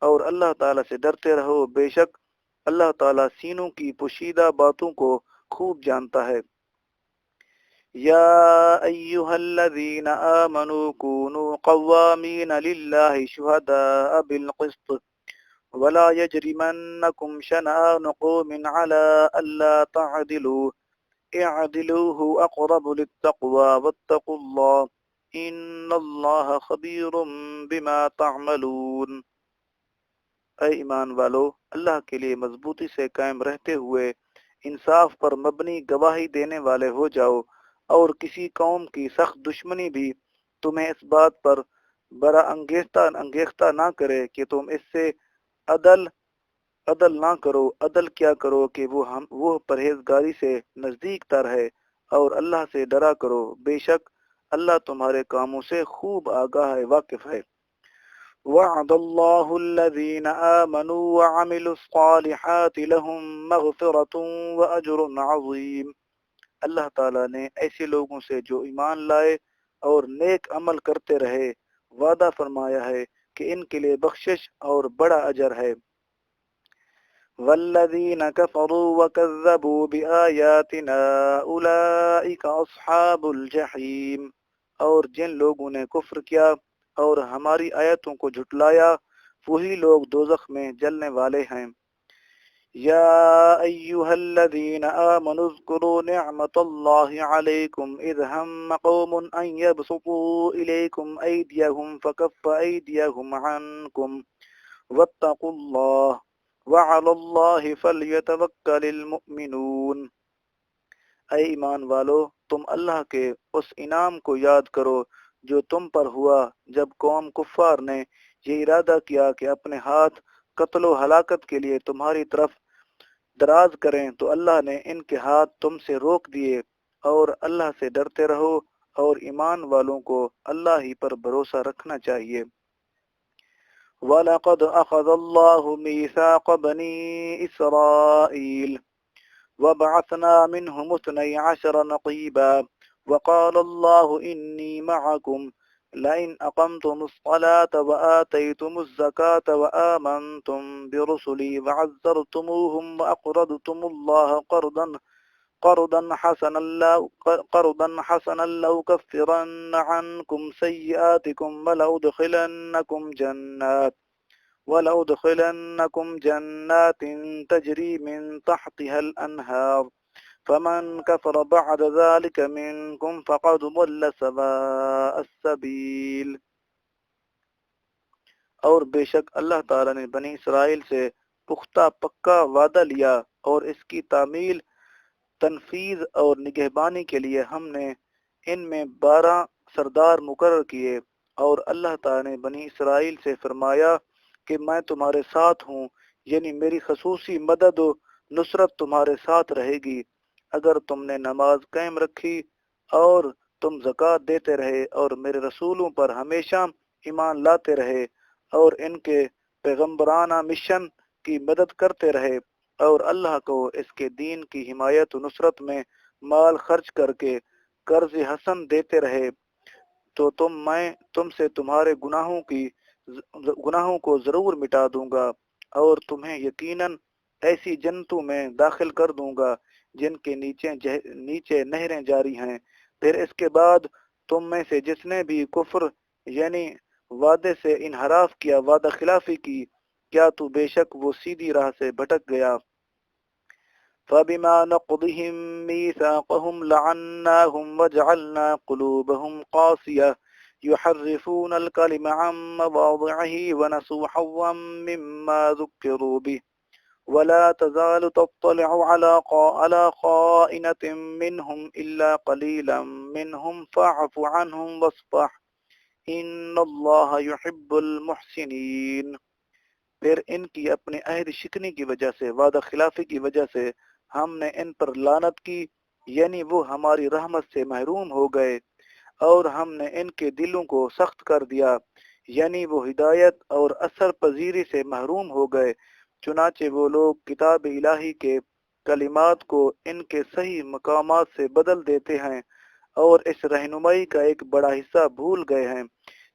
اور اللہ تعالیٰ سے ڈرتے رہو، بے شک اللہ تعالیٰ سینوں کی پوشیدہ باتوں کو خوب جانتا ہے۔ یا ایہا الذین آمنوا کونوا قوامین للہ شہداء بالقسط ولا يجرمنكم شنآن قوم على ألا تعدلوا اعدلوا هو أقرب للتقوى واتقوا الله إن الله خبير بما تعملون۔ اے ایمان والو، اللہ کے لیے مضبوطی سے قائم رہتے ہوئے انصاف پر مبنی گواہی دینے والے ہو جاؤ، اور کسی قوم کی سخت دشمنی بھی تمہیں اس بات پر برا انگیختہ نہ کرے کہ تم اس سے عدل نہ کرو۔ عدل کیا کرو کہ وہ پرہیزگاری سے نزدیک تر ہے، اور اللہ سے ڈرا کرو، بے شک اللہ تمہارے کاموں سے خوب آگاہ ہے، واقف ہے۔ وعد اللہ الذین آمنوا وعملوا الصالحات لهم مغفرۃ واجر عظیم۔ اللہ تعالیٰ نے ایسے لوگوں سے جو ایمان لائے اور نیک عمل کرتے رہے وعدہ فرمایا ہے کہ ان کے لیے بخشش اور بڑا اجر ہے۔ والذین کفروا وکذبوا بآیاتنا اولئک اصحاب الجحیم۔ اور جن لوگوں نے کفر کیا اور ہماری آیتوں کو جھٹلایا، وہی لوگ دوزخ میں جلنے والے ہیں۔ یا ایہا الذین آمنوا اذکروا نعمت اللہ علیکم اذ ہم قوم ان یبسطوا الیکم ایدیہم فکف ایدیہم عنکم واتقوا اللہ وعلی اللہ فلیتوکل المؤمنون۔ اے ایمان والو، تم اللہ کے اس انعام کو یاد کرو جو تم پر ہوا جب قوم کفار نے یہ ارادہ کیا کہ اپنے ہاتھ قتل و ہلاکت کے لیے تمہاری طرف دراز کریں، تو اللہ نے ان کے ہاتھ تم سے روک دیے، اور اللہ سے ڈرتے رہو، اور ایمان والوں کو اللہ ہی پر بھروسہ رکھنا چاہیے۔ وَلَقَدْ أَخَذَ اللَّهُ مِيثَاقَ بَنِي إِسْرَائِيلَ وَبَعَثْنَا مِنْهُمُ 12 نَقِيبًا وَقَالَ اللَّهُ إِنِّي مَعَكُمْ لَئِنْ أَقَمْتُمُ الصَّلَاةَ وَآتَيْتُمُ الزَّكَاةَ وَآمَنْتُمْ بِرُسُلِي وَعَزَّرْتُمُوهُمْ وَأَقْرَضْتُمُ اللَّهَ قرضا حسنا لأكفرن عنكم سيئاتكم ولأدخلنكم جنات تجري من تحتها الأنهار فمن كفر بعد ذلك منكم فقد ضل سواء السبيل۔ اور بے شک اللہ تعالیٰ نے بنی اسرائیل سے پختہ پکا وعدہ لیا، اور اس کی تعمیل، تنفیذ اور نگہبانی کے لیے ہم نے ان میں 12 سردار مقرر کیے۔ اور اللہ تعالیٰ نے بنی اسرائیل سے فرمایا کہ میں تمہارے ساتھ ہوں، یعنی میری خصوصی مدد و نصرت تمہارے ساتھ رہے گی اگر تم نے نماز قائم رکھی اور تم زکوٰۃ دیتے رہے اور میرے رسولوں پر ہمیشہ ایمان لاتے رہے اور ان کے پیغمبرانہ مشن کی مدد کرتے رہے اور اللہ کو اس کے دین کی حمایت و نصرت میں مال خرچ کر کے قرض حسن دیتے رہے، تو میں تم سے تمہارے گناہوں کو ضرور مٹا دوں گا اور تمہیں یقیناً ایسی جنتوں میں داخل کر دوں گا جن کے نیچے نہریں جاری ہیں۔ پھر اس کے بعد تم میں سے جس نے بھی کفر یعنی وعدے سے انحراف کیا، وعدہ خلافی کی، کیا تو بے شک وہ سیدھی راہ سے بھٹک گیا۔ فَبِمَا نَقْضِهِم مِّيثَاقَهُمْ لَعَنَّاهُمْ وَجَعَلْنَا قُلُوبَهُمْ قَاسِيَةً يُحَرِّفُونَ الْكَلِمَ عَن مَّوَاضِعِهِ وَنَسُوا حَظًّا مِّمَّا ذُكِّرُوا بِهِ وَلَا تَزَالُ تَطَّلِعُ عَلَىٰ خَائِنَةٍ مِّنْهُمْ إِلَّا قَلِيلًا مِّنْهُمْ فَاعْفُ عَنْهُمْ وَاصْفَحْ إِنَّ اللَّهَ يُحِبُّ الْمُحْسِنِينَ۔ پھر ان کی اپنے عہد شکنی کی وجہ سے، وعدہ خلافی کی وجہ سے ہم نے ان پر لعنت کی، یعنی وہ ہماری رحمت سے محروم ہو گئے، اور ہم نے ان کے دلوں کو سخت کر دیا، یعنی وہ ہدایت اور اثر پذیری سے محروم ہو گئے۔ چنانچہ وہ لوگ کتاب الہی کے کلمات کو ان کے صحیح مقامات سے بدل دیتے ہیں اور اس رہنمائی کا ایک بڑا حصہ بھول گئے ہیں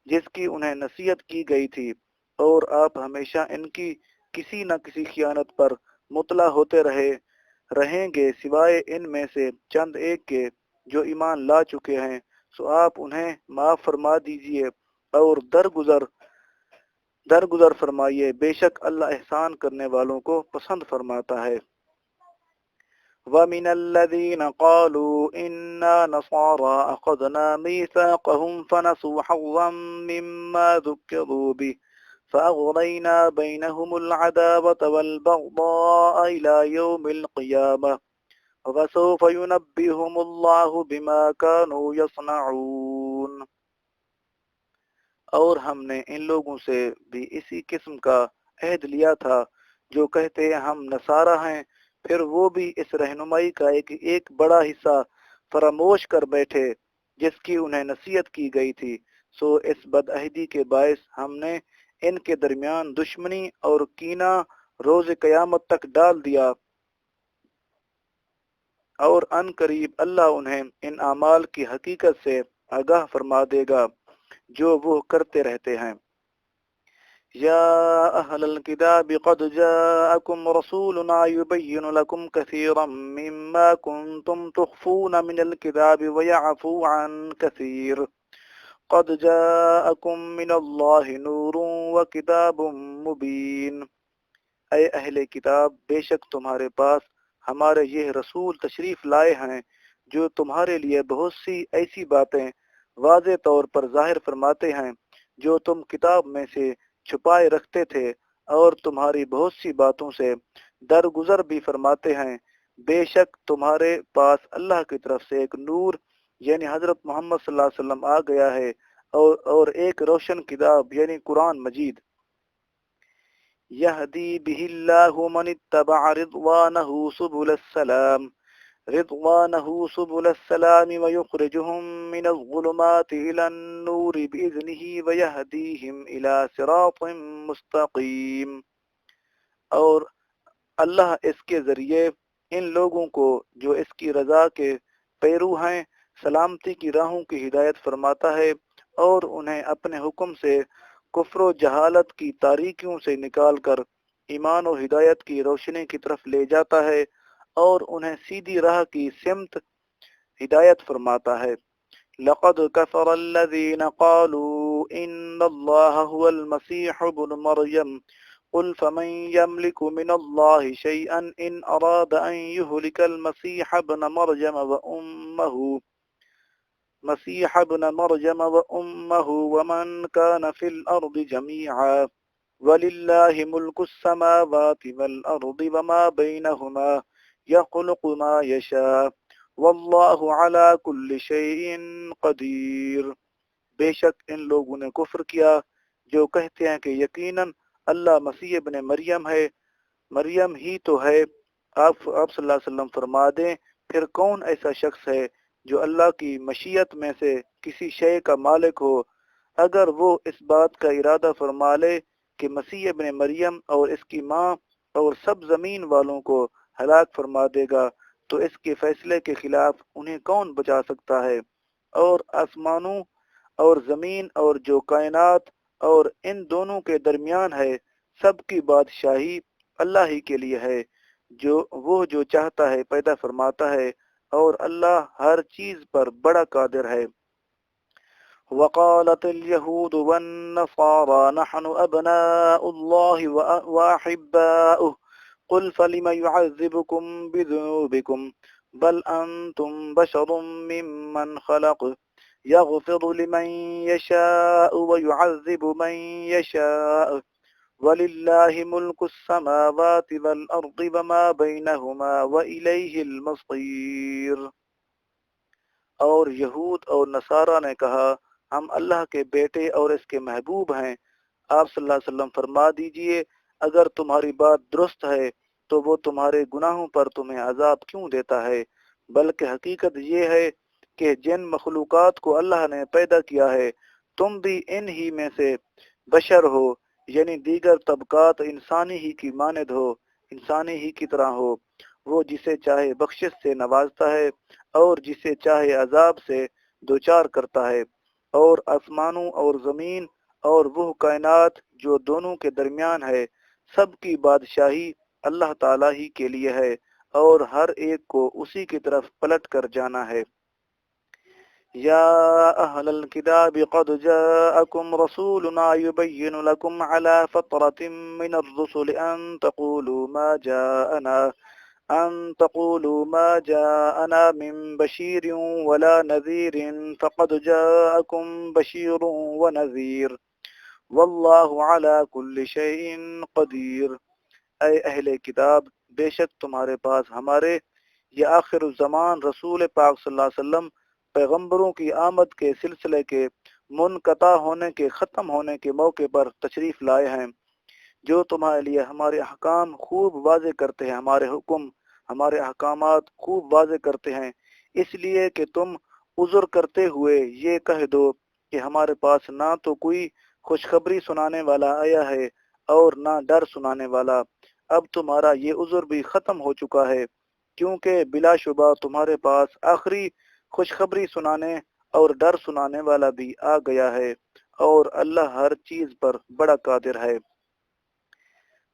جس کی انہیں نصیحت کی گئی تھی، اور آپ ہمیشہ ان کی کسی نہ کسی خیانت پر مطلع ہوتے رہیں گے، سوائے ان میں سے چند ایک کے جو ایمان لا چکے ہیں، سو آپ انہیں معاف فرما دیجئے اور درگزر فرمائیے، بے شک اللہ احسان کرنے والوں کو پسند فرماتا ہے۔ وَمِنَ الَّذِينَ قَالُوا إِنَّا نَصَارَىٰ أَخَذْنَا مِيثَاقَهُمْ فَنَسُوا حَظًّا مِّمَّا ذُكِّرُوا بِهِ فَأَغْرَيْنَا بَيْنَهُمُ الْعَدَاوَةَ وَالْبَغْضَاءَ إِلَىٰ يَوْمِ الْقِيَامَةِ وَسَوْفَ يُنَبِّئُهُمُ اللَّهُ بِمَا كَانُوا يَصْنَعُونَ۔ اور ہم نے ان لوگوں سے بھی اسی قسم کا عہد لیا تھا جو کہتے ہیں ہم نصارہ ہیں، پھر وہ بھی اس رہنمائی کا ایک بڑا حصہ فراموش کر بیٹھے جس کی انہیں نصیحت کی گئی تھی، سو اس بدعہدی کے باعث ہم نے ان کے درمیان دشمنی اور کینہ روز قیامت تک ڈال دیا، اور ان قریب اللہ انہیں ان اعمال کی حقیقت سے آگاہ فرما دے گا جو وہ کرتے رہتے ہیں۔ یا اہل الکتاب قد جاءکم رسولنا یبین لکم کثیرا مما کنتم تخفون من الکتاب ویعفو عن کثیر قد جاءکم من اللہ نور وکتاب مبین۔ اے اہل کتاب، بے شک تمہارے پاس ہمارے یہ رسول تشریف لائے ہیں جو تمہارے لیے بہت سی ایسی باتیں واضح طور پر ظاہر فرماتے ہیں جو تم کتاب میں سے چھپائے رکھتے تھے، اور تمہاری بہت سی باتوں سے درگزر بھی فرماتے ہیں۔ بے شک تمہارے پاس اللہ کی طرف سے ایک نور یعنی حضرت محمد صلی اللہ علیہ وسلم آ گیا ہے، اور ایک روشن کتاب یعنی قرآن مجید۔ یہدی بہ اللہ من اتبع رضوانہ سبل السلام ویخرجہم من الظلمات الی النور بإذنہ ویہدیہم الی صراط مستقیم۔ اور اللہ اس کے ذریعے ان لوگوں کو جو اس کی رضا کے پیرو ہیں سلامتی کی راہوں کی ہدایت فرماتا ہے، اور انہیں اپنے حکم سے کفر و جہالت کی تاریکیوں سے نکال کر ایمان و ہدایت کی روشنی کی طرف لے جاتا ہے، اور انہیں سیدھی راہ کی سمت ہدایت فرماتا ہے۔ لقد كفر الذين قالوا إن الله هو المسيح ابن مريم قل فمن يملك من الله شيئا إن أراد أن يهلك المسيح ابن مريم وأمه ومن كان في الأرض جميعا وَلِلَّهِ مُلْكُ السَّمَاوَاتِ وَالْأَرْضِ وَمَا بَيْنَهُمَا يَخْلُقُ مَا يَشَاءُ وَاللَّهُ عَلَى كُلِّ شَيْءٍ قَدِيرٌ۔ بے شک ان لوگوں نے کفر کیا جو کہتے ہیں کہ یقیناً اللہ مسیح ابن مریم ہے، مریم ہی تو ہے۔ آپ صلی اللہ علیہ وسلم فرما دیں پھر کون ایسا شخص ہے جو اللہ کی مشیت میں سے کسی شے کا مالک ہو؟ اگر وہ اس بات کا ارادہ فرما لے کہ مسیح ابن مریم اور اس کی ماں اور سب زمین والوں کو ہلاک فرما دے گا تو اس کے فیصلے کے خلاف انہیں کون بچا سکتا ہے؟ اور آسمانوں اور زمین اور جو کائنات اور ان دونوں کے درمیان ہے سب کی بادشاہی اللہ ہی کے لیے ہے، جو چاہتا ہے پیدا فرماتا ہے، اور اللہ ہر چیز پر بڑا قادر ہے۔ وقالت اليهود والنصارى نحن أبناء الله وأحباؤه قل فلم يعذبكم بذنوبكم بل أنتم بشر ممن خلق يغفر لمن يشاء ويعذب من يشاء وَلِلَّهِ مُلْكُ السَّمَاوَاتِ وَالْأَرْضِ وَمَا بَيْنَهُمَا وَإِلَيْهِ الْمَصِيرُ۔ اور یہود اور نصارہ نے کہا ہم اللہ کے بیٹے اور اس کے محبوب ہیں۔ آپ صلی اللہ علیہ وسلم فرما دیجئے اگر تمہاری بات درست ہے تو وہ تمہارے گناہوں پر تمہیں عذاب کیوں دیتا ہے؟ بلکہ حقیقت یہ ہے کہ جن مخلوقات کو اللہ نے پیدا کیا ہے تم بھی ان ہی میں سے بشر ہو، یعنی دیگر طبقات انسانی ہی کی مانند ہو، انسانی ہی کی طرح ہو۔ وہ جسے چاہے بخشش سے نوازتا ہے اور جسے چاہے عذاب سے دوچار کرتا ہے، اور آسمانوں اور زمین اور وہ کائنات جو دونوں کے درمیان ہے سب کی بادشاہی اللہ تعالیٰ ہی کے لیے ہے، اور ہر ایک کو اسی کی طرف پلٹ کر جانا ہے۔ یا اہل الكتاب قد جاءکم رسولنا یبین لکم علی فترة من الرسل أن تقولوا ما جاءنا من بشير ولا نذير فقد جاءكم بشير ونذير والله على كل شيء قدير۔ اے اہل کتاب بے شک تمہارے پاس ہمارے یہ آخر الزمان رسول پاک صلی اللہ علیہ وسلم پیغمبروں کی آمد کے سلسلے کے منقطع ہونے کے ختم ہونے کے موقع پر تشریف لائے ہیں، جو تمہارے لیے ہمارے احکام خوب واضح کرتے ہیں، ہمارے احکامات خوب واضح کرتے ہیں، اس لیے کہ تم عذر کرتے ہوئے یہ کہہ دو کہ ہمارے پاس نہ تو کوئی خوشخبری سنانے والا آیا ہے اور نہ ڈر سنانے والا۔ اب تمہارا یہ عذر بھی ختم ہو چکا ہے، کیونکہ بلا شبہ تمہارے پاس آخری خوشخبری سنانے اور ڈر سنانے والا بھی آ گیا ہے، اور اللہ ہر چیز پر بڑا قادر ہے۔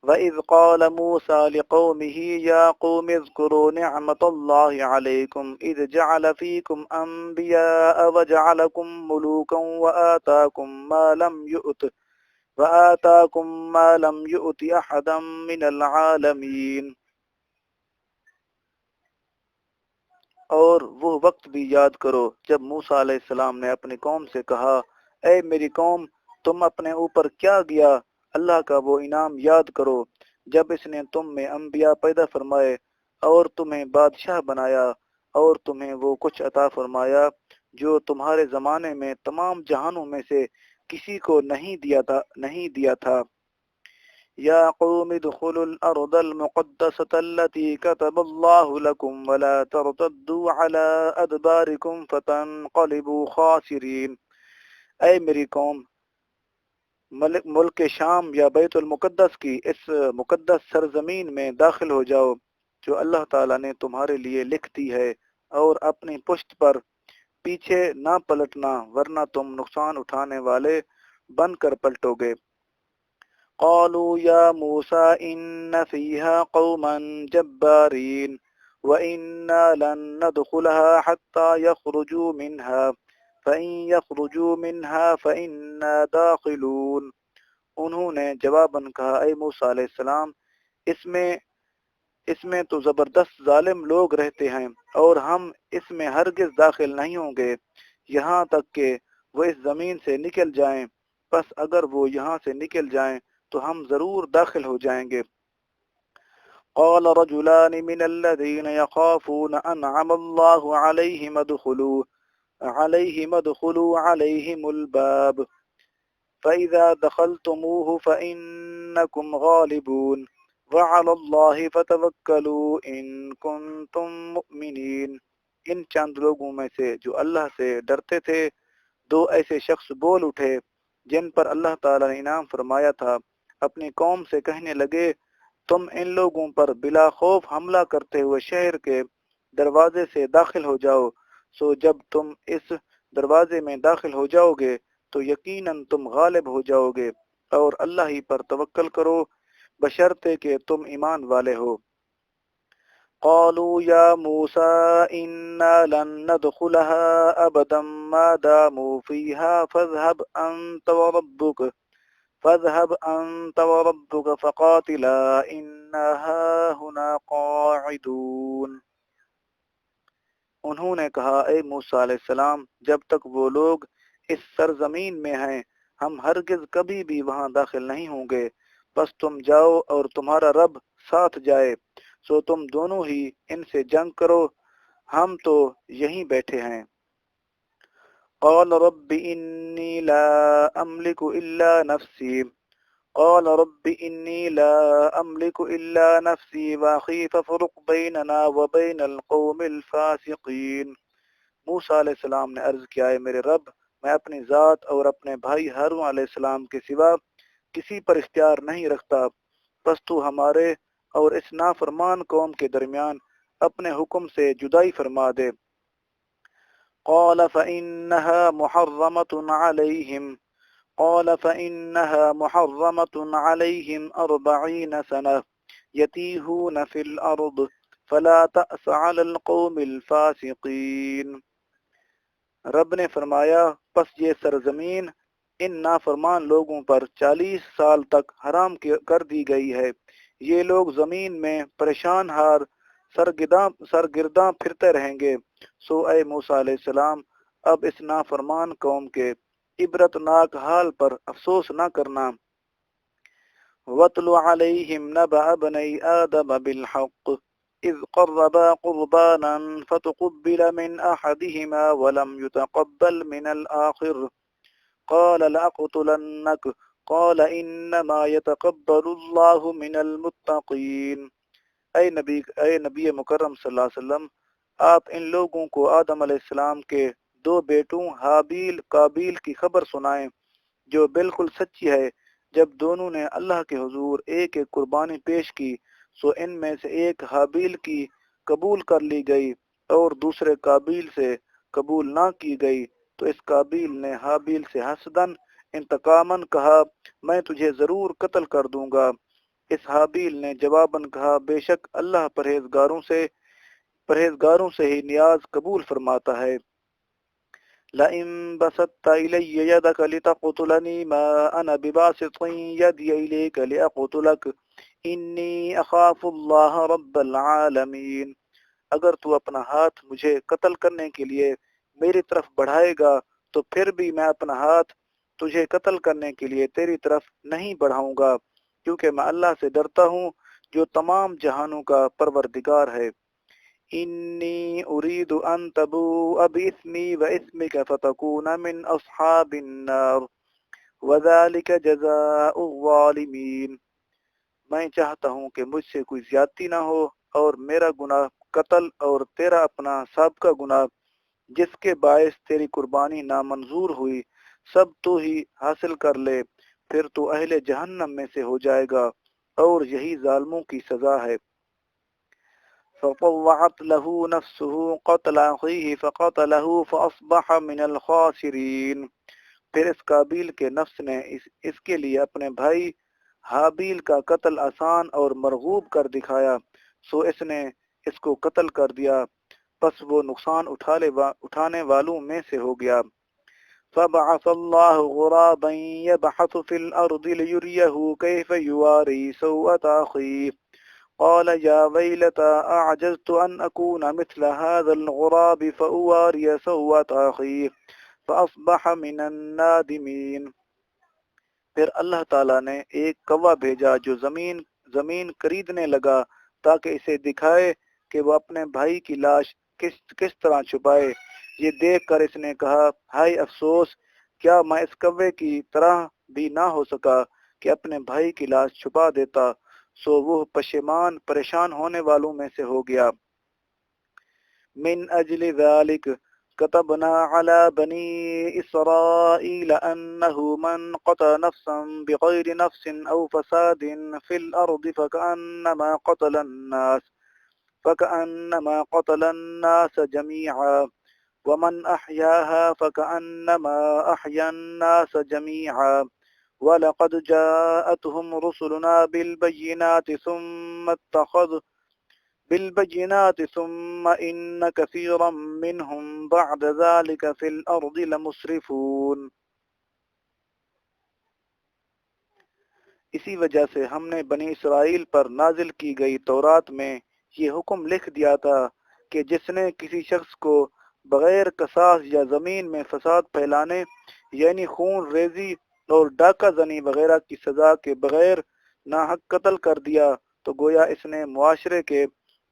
وَإِذْ قَالَ مُوسَى لِقَوْمِهِ يَا قَوْمِ اذْكُرُوا نِعْمَةَ اللَّهِ عَلَيْكُمْ إِذْ جَعَلَ فِيكُمْ أَنْبِيَاءَ وَجَعَلَكُمْ مُلُوكًا وَآتَاكُمْ مَا لَمْ يُؤْتِ أَحَدًا مِنَ الْعَالَمِينَ۔ اور وہ وقت بھی یاد کرو جب موسیٰ علیہ السلام نے اپنی قوم سے کہا اے میری قوم تم اپنے اوپر کیا گیا اللہ کا وہ انعام یاد کرو جب اس نے تم میں انبیاء پیدا فرمائے اور تمہیں بادشاہ بنایا اور تمہیں وہ کچھ عطا فرمایا جو تمہارے زمانے میں تمام جہانوں میں سے کسی کو نہیں دیا تھا۔ یا قوم ادخلوا الارض المقدسة التي كتب الله لكم ولا ترتدوا على ادباركم فتنقلبوا خاسرين۔ اے میری قوم ملک شام یا بیت المقدس کی اس مقدس سرزمین میں داخل ہو جاؤ جو اللہ تعالیٰ نے تمہارے لیے لکھ دی ہے، اور اپنی پشت پر پیچھے نہ پلٹنا ورنہ تم نقصان اٹھانے والے بن کر پلٹو گے۔ قالوا يا موسى إن فيها قوما جبارين وإنا لن ندخلها حتى يخرجوا منها فإن يخرجوا منها فإنا داخلون۔ انہوں نے جواباً کہا اے موسیٰ علیہ السلام اس میں تو زبردست ظالم لوگ رہتے ہیں اور ہم اس میں ہرگز داخل نہیں ہوں گے یہاں تک کہ وہ اس زمین سے نکل جائیں، پس اگر وہ یہاں سے نکل جائیں تو ہم ضرور داخل ہو جائیں گے۔ قال رجلان من الذين يخافون انعم الله عليهم ادخلوا عليهم الباب فإذا دخلتموه فإنكم غالبون وعلى الله فتوكلوا إن كنتم مؤمنين۔ ان چند لوگوں میں سے جو اللہ سے ڈرتے تھے، دو ایسے شخص بول اٹھے جن پر اللہ تعالی نے انعام فرمایا تھا، اپنی قوم سے کہنے لگے، تم ان لوگوں پر بلا خوف حملہ کرتے ہوئے شہر کے دروازے سے داخل ہو جاؤ، سو جب تم اس دروازے میں داخل ہو جاؤ گے تو یقیناً تم غالب ہو جاؤ گے، اور اللہ ہی پر توکل کرو بشرطے کہ تم ایمان والے ہو۔ قالوا يا موسى إنا لن ندخلها أبدا ما داموا فيها فاذهب أنت وربك فقاتلا إنا هاهنا قاعدون۔ انہوں نے کہا، اے موسیٰ علیہ السلام، جب تک وہ لوگ اس سرزمین میں ہیں ہم ہرگز کبھی بھی وہاں داخل نہیں ہوں گے، بس تم جاؤ اور تمہارا رب ساتھ جائے، سو تم دونوں ہی ان سے جنگ کرو، ہم تو یہیں بیٹھے ہیں۔ قال رب انی لا املک الا نفسی واخی ففرق بیننا وبین القوم الفاسقین۔ موسیٰ علیہ السلام نے عرض کیا، اے میرے رب، میں اپنی ذات اور اپنے بھائی ہارون علیہ السلام کے سوا کسی پر اختیار نہیں رکھتا، بس تو ہمارے اور اس نافرمان قوم کے درمیان اپنے حکم سے جدائی فرما دے۔ قال فإنها محرمة عليهم 40 سنة يتيهون في الأرض فلا تأس على القوم الفاسقين۔ رب نے فرمایا، پس یہ سرزمین ان نافرمان لوگوں پر 40 سال تک حرام کر دی گئی ہے، یہ لوگ زمین میں پریشان ہار سرگرداں پھرتے رہیں گے، سو اے موسیٰ علیہ السلام اب اس نافرمان قوم کے عبرتناک حال پر افسوس نہ کرنا۔ وَاتْلُ عَلَيْهِمْ نَبَأَ ابْنَيْ آدَمَ بِالْحَقِّ إِذْ قَرَّبَا قُرْبَانًا فَتُقُبِّلَ مِنْ أَحَدِهِمَا وَلَمْ يُتَقَبَّلْ مِنَ الْآخِرِ قَالَ لَأَقْتُلَنَّكَ قَالَ إِنَّمَا يَتَقَبَّلُ اللَّهُ مِنَ الْمُتَّقِينَ۔ اے نبی مکرم صلی اللہ علیہ وسلم، آپ ان لوگوں کو آدم علیہ السلام کے 2 بیٹوں حابیل قابیل کی خبر سنائیں جو بالکل سچی ہے۔ جب دونوں نے اللہ کے حضور ایک ایک قربانی پیش کی، سو ان میں سے ایک حابیل کی قبول کر لی گئی اور دوسرے قابیل سے قبول نہ کی گئی، تو اس قابیل نے حابیل سے حسدن انتقاماً کہا، میں تجھے ضرور قتل کر دوں گا۔ اس حابیل نے جواباً کہا، بے شک اللہ پرہیزگاروں سے ہی نیاز قبول فرماتا ہے۔ لَئِن بَسَطتَ إِلَيَّ يَدَكَ لِتَقْتُلَنِي مَا أَنَا بِبَاسِطٍ يَدِي إِلَيْكَ لِأَقْتُلَكَ إِنِّي أَخَافُ اللَّهَ رَبَّ الْعَالَمِينَ۔ اگر تو اپنا ہاتھ مجھے قتل کرنے کے لیے میری طرف بڑھائے گا تو پھر بھی میں اپنا ہاتھ تجھے قتل کرنے کے لیے تیری طرف نہیں بڑھاؤں گا، کیونکہ میں اللہ سے ڈرتا ہوں جو تمام جہانوں کا پروردگار ہے۔ انی اريد ان تبوء باسمی واسمک فتکون من اصحاب النار وذلك جزاء الظالمین۔ میں چاہتا ہوں کہ مجھ سے کوئی زیادتی نہ ہو اور میرا گناہ قتل اور تیرا اپنا سابقہ گناہ جس کے باعث تیری قربانی نامنظور ہوئی سب تو ہی حاصل کر لے، پھر تو اہل جہنم میں سے ہو جائے گا، اور یہی ظالموں کی سزا ہے۔ فطوعت له نفسه قتل اخيه فقتله فاصبح من الخاسرين۔ پھر اس قابیل کے نفس نے اس کے لیے اپنے بھائی حابیل کا قتل آسان اور مرغوب کر دکھایا، سو اس نے اس کو قتل کر دیا، پس وہ نقصان اٹھانے والوں میں سے ہو گیا۔ فبعث الله غرابا يبحث في الأرض ليريه كيف يواري سوءة أخيه قال يا ويلتى أعجزت أن أكون مثل هذا الغراب فأواري سوءة أخيه فأصبح من النادمين۔ پھر اللہ تعالیٰ نے ایک کوا بھیجا جو زمین خریدنے لگا تاکہ اسے دکھائے کہ وہ اپنے بھائی کی لاش کس طرح چھپائے۔ یہ دیکھ کر اس نے کہا، ہائے افسوس، کیا میں اس کوے کی طرح بھی نہ ہو سکا کہ اپنے بھائی کی لاش چھپا دیتا۔ سو وہ پریشان ہونے والوں میں سے ہو گیا۔ من اجل ذلك كتبنا على بني اسرائيل انه من قتل نفسا بغير نفس او فساد في الارض فكأنما قتل الناس جميعا ومن احياها فكأنما احيا الناس جميعا ولقد جاءتهم رسلنا بالبينات ثم إن كثيرا منهم بعد ذلك في الأرض لمسرفون۔ اسی وجہ سے ہم نے بنی اسرائیل پر نازل کی گئی تورات میں یہ حکم لکھ دیا تھا کہ جس نے کسی شخص کو بغیر قصاص یا زمین میں فساد پھیلانے یعنی خون ریزی اور ڈاکہ زنی وغیرہ کی سزا کے بغیر ناحق قتل کر دیا تو گویا اس نے معاشرے کے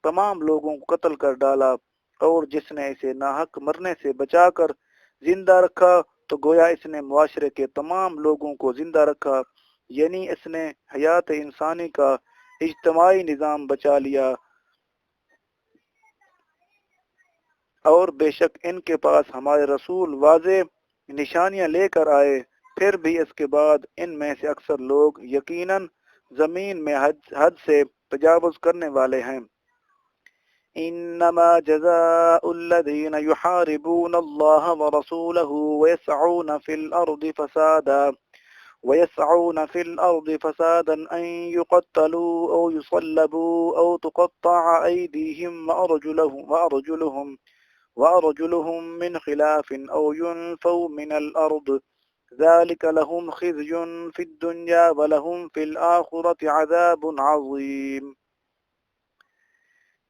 تمام لوگوں کو قتل کر ڈالا، اور جس نے اسے ناحق مرنے سے بچا کر زندہ رکھا تو گویا اس نے معاشرے کے تمام لوگوں کو زندہ رکھا، یعنی اس نے حیات انسانی کا اجتماعی نظام بچا لیا۔ اور بے شک ان کے پاس ہمارے رسول واضح نشانیاں لے کر آئے، پھر بھی اس کے بعد ان میں سے اکثر لوگ یقیناً زمین میں حد سے تجاوز کرنے والے ہیں۔ انما جزاء الذين يحاربون الله ورسوله ويسعون في الأرض فسادا أن يقتلوا أو يصلبوا أو تقطع أيديهم وأرجلهم من خلاف أو ينفوا من الأرض ذلك لهم خزي في الدنيا ولهم في الآخرة عذاب عظيم۔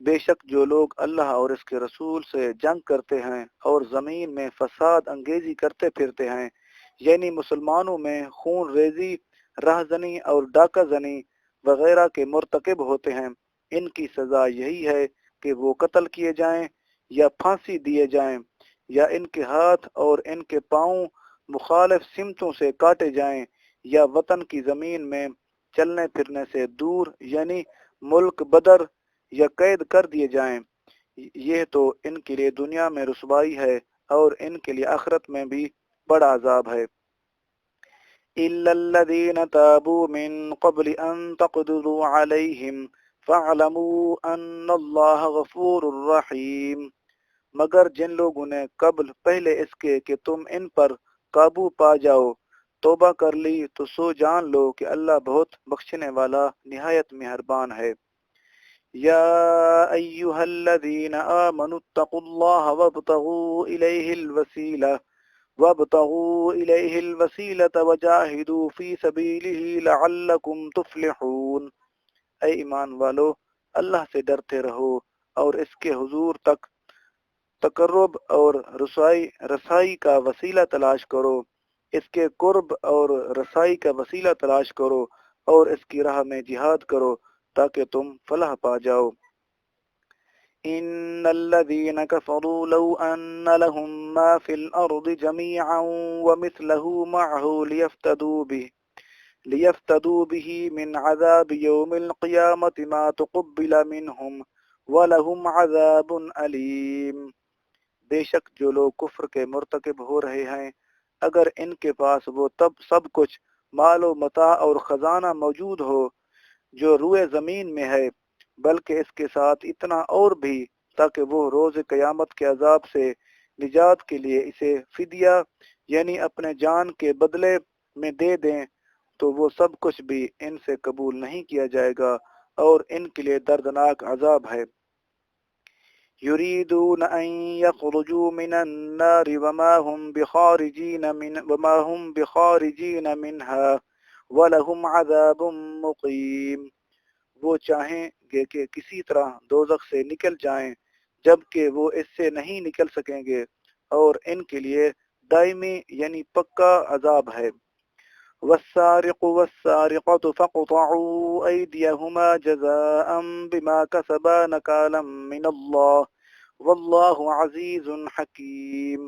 بے شک جو لوگ اللہ اور اس کے رسول سے جنگ کرتے ہیں اور زمین میں فساد انگیزی کرتے پھرتے ہیں، یعنی مسلمانوں میں خون ریزی، رہزنی اور ڈاکہ زنی وغیرہ کے مرتکب ہوتے ہیں، ان کی سزا یہی ہے کہ وہ قتل کیے جائیں یا پھانسی دیے جائیں، یا ان کے ہاتھ اور ان کے پاؤں مخالف سمتوں سے کاٹے جائیں، یا وطن کی زمین میں چلنے پھرنے سے دور یعنی ملک بدر یا قید کر دیے جائیں۔ یہ تو ان کے لیے دنیا میں رسوائی ہے اور ان کے لیے آخرت میں بھی بڑا عذاب ہے۔ إِلَّا الَّذِينَ تَابُوا مِن قَبْلِ أَن تَقْدِرُوا عَلَيْهِمْ فَاعْلَمُوا أَنَّ اللَّهَ غَفُورٌ رَحِيمٌ، مگر جن لوگوں نے پہلے اس کے کہ تم ان پر قابو پا جاؤ توبہ کر لی تو سو جان لو کہ اللہ بہت بخشنے والا نہایت مہربان ہے۔ یا ایہا الذین آمنوا اتقوا اللہ وابتغوا الیہ الوسیلۃ وجاہدوا فی سبیلہ لعلکم تفلحون۔ اے ایمان والو، اللہ سے ڈرتے رہو اور اس کے حضور تک تقرب اور رسائی کا وسیلہ تلاش کرو، اس کے قرب اور رسائی کا وسیلہ تلاش کرو اور اس کی راہ میں جہاد کرو تاکہ تم فلاح پا جاؤ۔ ان الذين كفروا لو ان لهم ما في الارض جميعا ومثله معه ليفتدوا به من عذاب يوم القيامة ما تقبل منهم ولهم عذاب أليم۔ بے شک جو لوگ کفر کے مرتکب ہو رہے ہیں، اگر ان کے پاس وہ تب سب کچھ مال و متاع اور خزانہ موجود ہو جو روئے زمین میں ہے، بلکہ اس کے ساتھ اتنا اور بھی تاکہ وہ روز قیامت کے عذاب سے نجات کے لیے اسے فدیہ یعنی اپنے جان کے بدلے میں دے دیں، تو وہ سب کچھ بھی ان سے قبول نہیں کیا جائے گا اور ان کے لیے دردناک عذاب ہے۔ یریدون ان یخرجوا من النار وما هم بخارجین منها ولهم عذاب مقیم، وہ چاہیں گے کہ کسی طرح دوزخ سے نکل جائیں جبکہ وہ اس سے نہیں نکل سکیں گے اور ان کے لیے دائمی یعنی پکا عذاب ہے۔ والسارق والسارقة فاقطعوا أيديهما جزاء بما كسبا نكالا من الله واللہ عزیز حکیم۔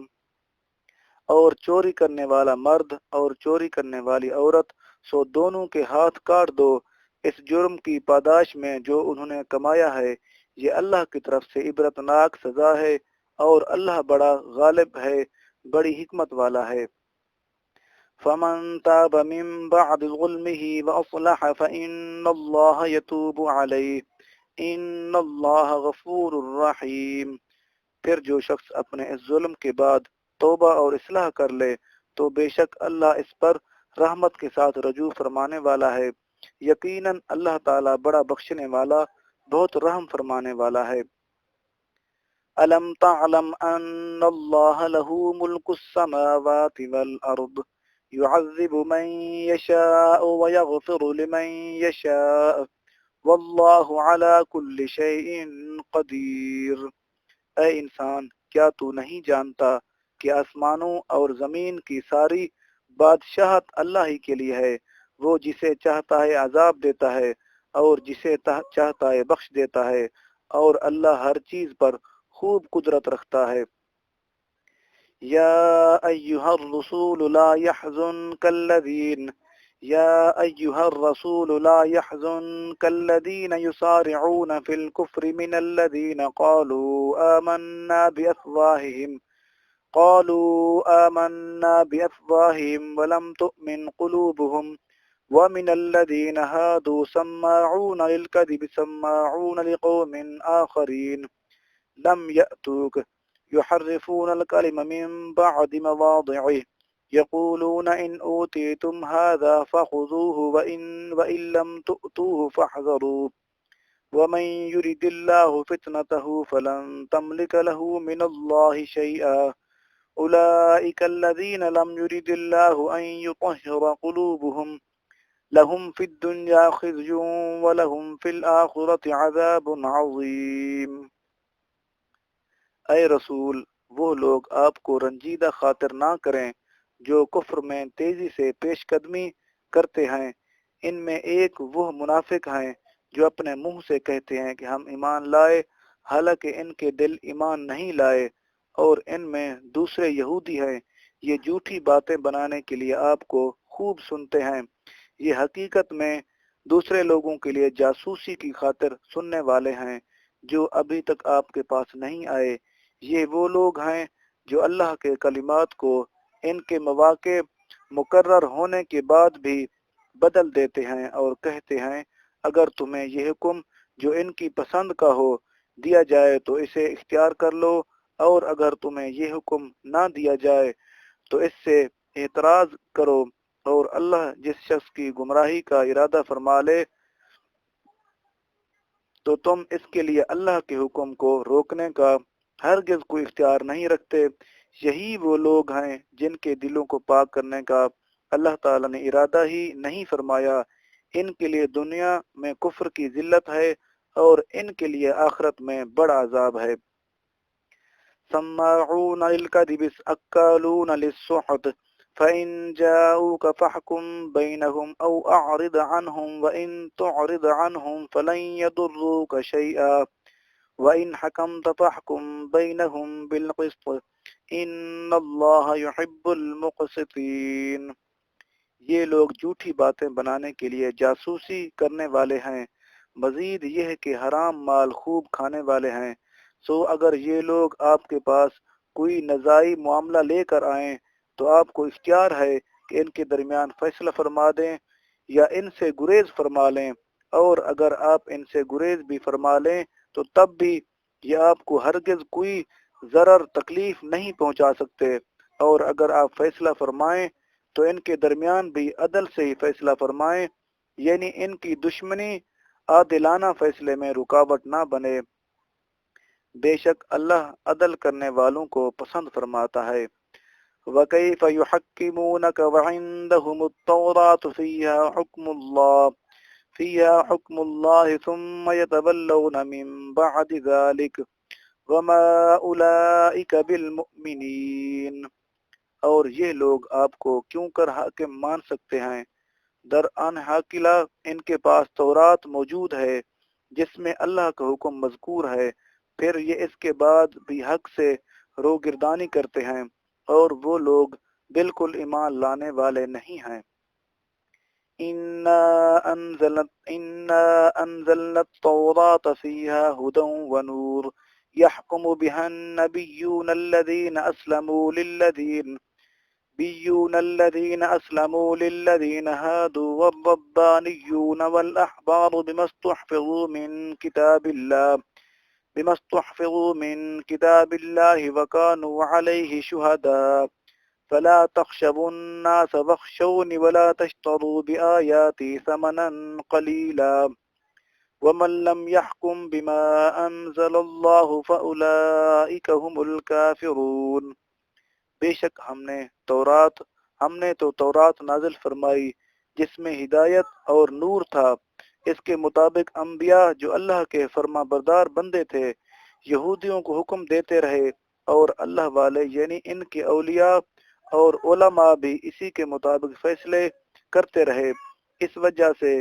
اور چوری کرنے والا مرد اور چوری کرنے والی عورت، سو دونوں کے ہاتھ کاٹ دو اس جرم کی پاداش میں جو انہوں نے کمایا ہے، یہ اللہ کی طرف سے عبرتناک سزا ہے، اور اللہ بڑا غالب ہے، بڑی حکمت والا ہے۔ فمن تاب من بعد ظلمه وأصلح فإن الله يتوب عليه إن الله غفور رحیم۔ پھر جو شخص اپنے اس ظلم کے بعد توبہ اور اصلاح کر لے تو بے شک اللہ اس پر رحمت کے ساتھ رجوع فرمانے والا ہے، یقیناً اللہ تعالی بڑا بخشنے والا، بہت رحم فرمانے والا ہے۔ ألم تعلم أن الله له ملك السماوات والأرض يعذب من يشاء ويغفر لمن يشاء والله على كل شيء قدير۔ اے انسان، کیا تو نہیں جانتا کہ آسمانوں اور زمین کی ساری بادشاہت اللہ ہی کے لیے ہے؟ وہ جسے چاہتا ہے عذاب دیتا ہے اور جسے چاہتا ہے بخش دیتا ہے، اور اللہ ہر چیز پر خوب قدرت رکھتا ہے۔ یا ایہا الرسول لا يحزنک الذین يا أيها الرسول لا يحزنك الذين يسارعون في الكفر من الذين قالوا آمنا بأفواههم ولم تؤمن قلوبهم ومن الذين هادوا سماعون للكذب سماعون لقوم آخرين لم يأتوك يحرفون الكلم من بعد مواضعه يقولون إن أوتيتم هذا فخذوه وإن لم تؤتوه فاحذروا ومن يرد الله فتنته فلن تملك له من الله شيئا أولئك الذين لم يرد الله أن يطهر قلوبهم لهم في الدنيا خزي ولهم في الآخرة عذاب عظيم۔ اے رسول، وہ لوگ آپ کو رنجیدہ خاطر نہ کریں جو کفر میں تیزی سے پیش قدمی کرتے ہیں۔ ان میں ایک وہ منافق ہیں جو اپنے منہ سے کہتے ہیں کہ ہم ایمان لائے، حالانکہ ان کے دل ایمان نہیں لائے، اور ان میں دوسرے یہودی ہیں، یہ جھوٹی باتیں بنانے کے لیے آپ کو خوب سنتے ہیں، یہ حقیقت میں دوسرے لوگوں کے لیے جاسوسی کی خاطر سننے والے ہیں جو ابھی تک آپ کے پاس نہیں آئے۔ یہ وہ لوگ ہیں جو اللہ کے کلمات کو ان کے مواقع مقرر ہونے کے بعد بھی بدل دیتے ہیں اور کہتے ہیں اگر تمہیں یہ حکم جو ان کی پسند کا ہو دیا جائے تو اسے اختیار کر لو، اور اگر تمہیں یہ حکم نہ دیا جائے تو اس سے اعتراض کرو، اور اللہ جس شخص کی گمراہی کا ارادہ فرما لے تو تم اس کے لیے اللہ کے حکم کو روکنے کا ہرگز کوئی اختیار نہیں رکھتے۔ یہی وہ لوگ ہیں جن کے دلوں کو پاک کرنے کا اللہ تعالی نے ارادہ ہی نہیں فرمایا، ان کے لیے دنیا میں کفر کی ذلت ہے اور ان کے لیے آخرت میں بڑا عذاب ہے۔ سماعون للکذب اکالون للسحت فإن جاءوك فاحكم بينهم أو أعرض عنهم وإن تعرض عنهم فلن يضروك شيئا وَإِنْ حَكَمْتَ فَاحْكُمْ بَيْنَهُمْ بِالْقِسْطِ إِنَّ اللَّهَ يُحِبُّ الْمُقْسِطِينَ۔ یہ لوگ جھوٹی باتیں بنانے کے لیے جاسوسی کرنے والے ہیں، مزید یہ کہ حرام مال خوب کھانے والے ہیں۔ سو اگر یہ لوگ آپ کے پاس کوئی نزاعی معاملہ لے کر آئیں تو آپ کو اختیار ہے کہ ان کے درمیان فیصلہ فرما دیں یا ان سے گریز فرما لیں، اور اگر آپ ان سے گریز بھی فرما لیں تو تب بھی یہ آپ کو ہرگز کوئی ضرر تکلیف نہیں پہنچا سکتے، اور اگر آپ فیصلہ فرمائیں تو ان کے درمیان بھی عدل سے ہی فیصلہ فرمائیں، یعنی ان کی دشمنی عادلانہ فیصلے میں رکاوٹ نہ بنے، بے شک اللہ عدل کرنے والوں کو پسند فرماتا ہے۔ وَكَيْفَ يُحَكِّمُونَكَ وَعِندَهُمُ التَّوْرَاةُ فِيهَا حُكْمُ اللَّهِ ثُمَّ يَتَوَلَّوْنَ مِن بَعْدِ ذَلِكَ وَمَا أُولَئِكَ بِالْمُؤْمِنِينَ۔ اور یہ لوگ آپ کو کیوں کر حاکم مان سکتے ہیں؟ دران حاکلہ ان کے پاس تورات موجود ہے جس میں اللہ کا حکم مذکور ہے، پھر یہ اس کے بعد بھی حق سے روگردانی کرتے ہیں اور وہ لوگ بالکل ایمان لانے والے نہیں ہیں۔ إنا أنزلنا التوراة فيها هدى ونور يحكم بها النبيون الذين أسلموا للذين هادوا والربانيون والأحبار بما استحفظوا من كتاب الله وكانوا عليه شهداء فلا تخشوا الناس واخشوني ولا تشتروا بآياتي ثمنا قليلا ومن لم يحكم بما أنزل الله فأولئك هم الكافرون۔ بے شک ہم نے تو تورات نازل فرمائی جس میں ہدایت اور نور تھا، اس کے مطابق انبیاء جو اللہ کے فرما بردار بندے تھے یہودیوں کو حکم دیتے رہے، اور اللہ والے یعنی ان کے اولیاء اور علماء بھی اسی کے مطابق فیصلے کرتے رہے، اس وجہ سے